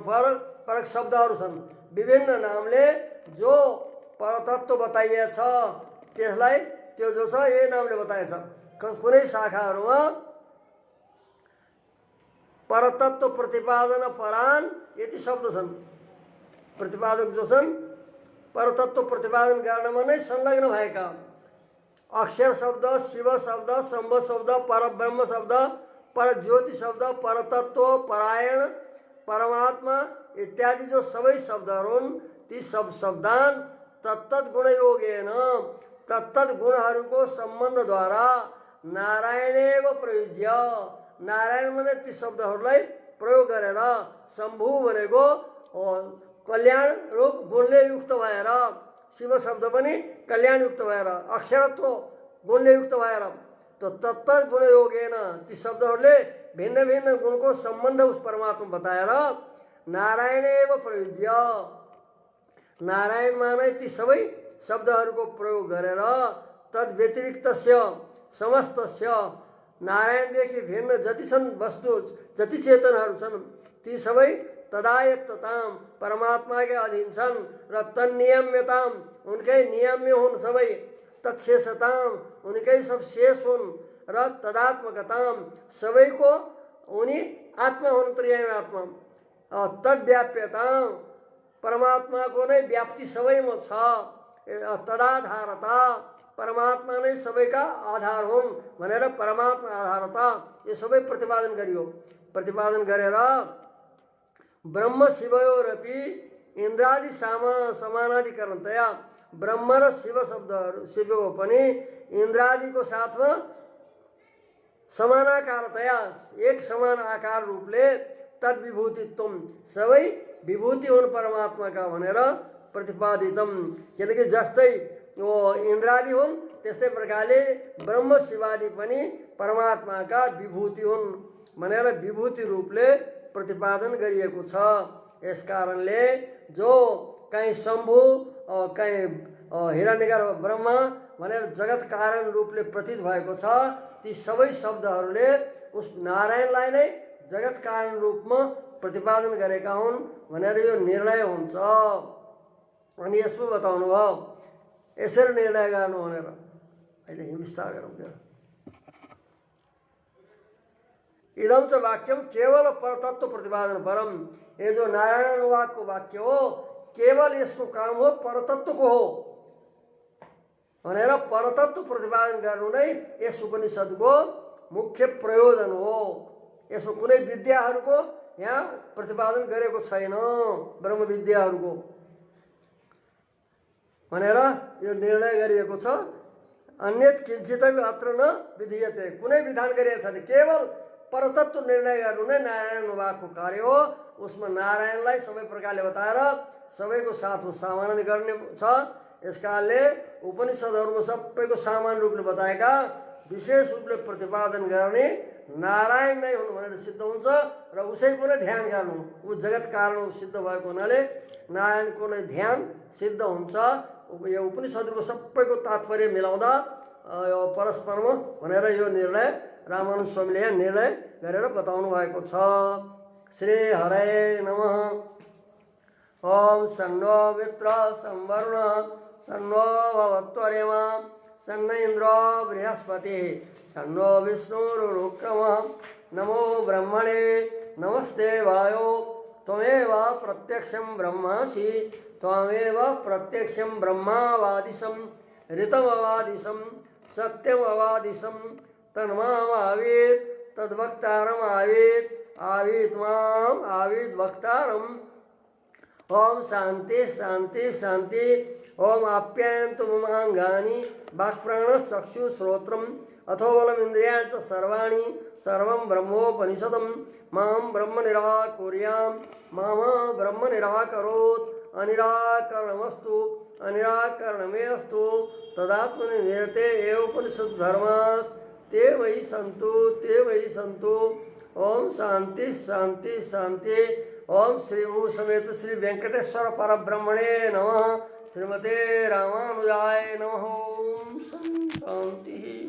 परक शब्दहरू छन्। विभिन्न नामले जो परतत्व बताइएछ त्यसलाई त्यो जो छ यही नामले बताएछ। कुनै शाखाहरूमा परतत्व प्रतिपादन परान यति शब्द छन्। प्रतिपादक जो छन् परतत्व प्रतिपादन गर्नमा नै संलग्न भएका अक्षर शब्द, शिव शब्द, शम्भ शब्द, परब्रह्म शब्द, परज्योति शब्द, परतत्व, परायण, परमात्मा इत्यादि जो सबै शब्दहरू हुन् ती सब शब्दान तत्तत् गुणयोगेन तत्तत् गुणहरूको सम्बन्धद्वारा नारायणेव प्रयुज्य। नारायण भने ती शब्दहरूलाई प्रयोग गरेर शम्भु भनेको कल्याण रूप गुणले युक्त भएर, शिव शब्द पनि कल्याणयुक्त भएर, अक्षरत्व गुणले युक्त भएर तो तत्त गुणयोगेन ती शब्दहरूले भिन्न भिन्न गुणको सम्बन्ध उस परमात्मा बताएर नारायणेव प्रयुज्य। नारायणमा नै ती सबै शब्दहरूको प्रयोग गरेर तद् व्यतिरिक्तस्य समस्तस्य नारायणदेखि भिन्न जति छन् वस्तु जति चेतनहरू छन् ती सबै तदायत्तताम परमात्माकै अधीन छन् र तन्नियम्यताम उनकै नियम्य हुन् सबै, तत्शेषताम उनकै सब शेष हुन् र तदात्मकताम सबैको उनी आत्मा हुन् त्रियामी आत्मा। तद्व्याप्यताम परमात्माको नै व्याप्ति सबैमा छ। तदाधारता परमात्मा नै सबैका आधार हुन् भनेर परमात्मा आधारता यो सबै प्रतिपादन गरियो। प्रतिपादन गरेर ब्रह्म शिवयोरपि इन्द्रादि समानाधिकरणतया ब्रह्म र शिव शब्दहरू शिवको पनि इन्द्रादिको साथमा समानाकारतया एक समान आकार रूपले तद्विभूतित्वम सबै विभूति हुन् परमात्माका भनेर प्रतिपादितम। किनकि जस्तै यो इन्द्रादि हुन् त्यस्तै प्रकारले ब्रह्म शिवादि पनि परमात्माका विभूति हुन् भनेर विभूति रूपले प्रतिपादन गरिएको छ। यस कारणले जो कहीँ शम्भु कहीँ हिरण्यगर ब्रह्मा भनेर जगत कारण रूपले प्रतीत भएको छ ती सबै शब्दहरूले उस नारायणलाई नै जगत कारण रूपमा प्रतिपादन गरेका हुन् भनेर यो निर्णय हुन्छ। अनि यसमा बताउनु भयो यसरी निर्णय गर्नु भनेर। अहिले विस्तार गरौँ क्या। इदम च वाक्यम केवल परतत्व प्रतिपादन परम। ये जो नारायण अनुवाक को वाक्य हो केवल इसको काम हो परतत्व को हो। भनेर परतत्व प्रतिपादन गर्नु नै यस उपनिषद्को मुख्य प्रयोजन हो। यसमा कुनै विद्याहरूको यहाँ प्रतिपादन गरेको छैन, ब्रह्म विद्याहरूको भनेर यो निर्णय गरिएको छ। अन्यत किञ्चितपि अत्र न विधीयते, कुनै विधान गरिएको छैन, केवल परतत्व निर्णय गर्नु नै नारायण अनुवादको कार्य हो। उसमा नारायणलाई सबै प्रकारले बताएर सबैको साथमा सामान्य गर्ने छ। यस कारणले उपनिषदहरूमा सबैको सामान्य रूपले बताएका विशेष रूपले प्रतिपादन गर्ने नारायण नै हुनु भनेर सिद्ध हुन्छ र उसैको नै ध्यान गर्नु, ऊ जगत कारण सिद्ध भएको हुनाले नारायणको नै ध्यान सिद्ध हुन्छ। यो उपनिषदको सबैको तात्पर्य मिलाउँदा यो परस्परमा भनेर यो निर्णय रामानुज स्वामीले यहाँ निर्णय गरेर बताउनु भएको छ। श्री हरे नमः। ओम सन्नो मित्र संवरुण सन्नो भवत्वरेमा सन्न इन्द्र बृहस्पति सन्नो विष्णुरुक्रम। नमो ब्रह्मणे नमस्ते वायो त्वमेव प्रत्यक्षं ब्रह्मासि त्वमेव प्रत्यक्षं ब्रह्मावादिशं ऋतमवादिशं सत्यमवादिशं तन्मामावीत् तद्वक्तारम् आवीत् आवीत् माम् आवीत् वक्तारम्। ओम शांति शांति शांति। ओम आप्यायन्तु ममांगानि वाक्प्राणचक्षु श्रोत्रम् अथो बलम् इन्द्रियाणि च सर्वाणि सर्वं ब्रह्मोपनिषदं मां ब्रह्म निराकुर्यां मामा ब्रह्म निराकरोत्। अनिराकरणमस्तु अनिराकरणमेऽस्तु तदात्मनि निरते एव उपनिषद् धर्मास् ते वै सन्तु। ओम शांति शांति शांति। ओम श्री भू समेत श्री वेंकटेश्वर परब्रह्मणे नमः। श्रीमते रामानुजाय नमः। ओम शांति।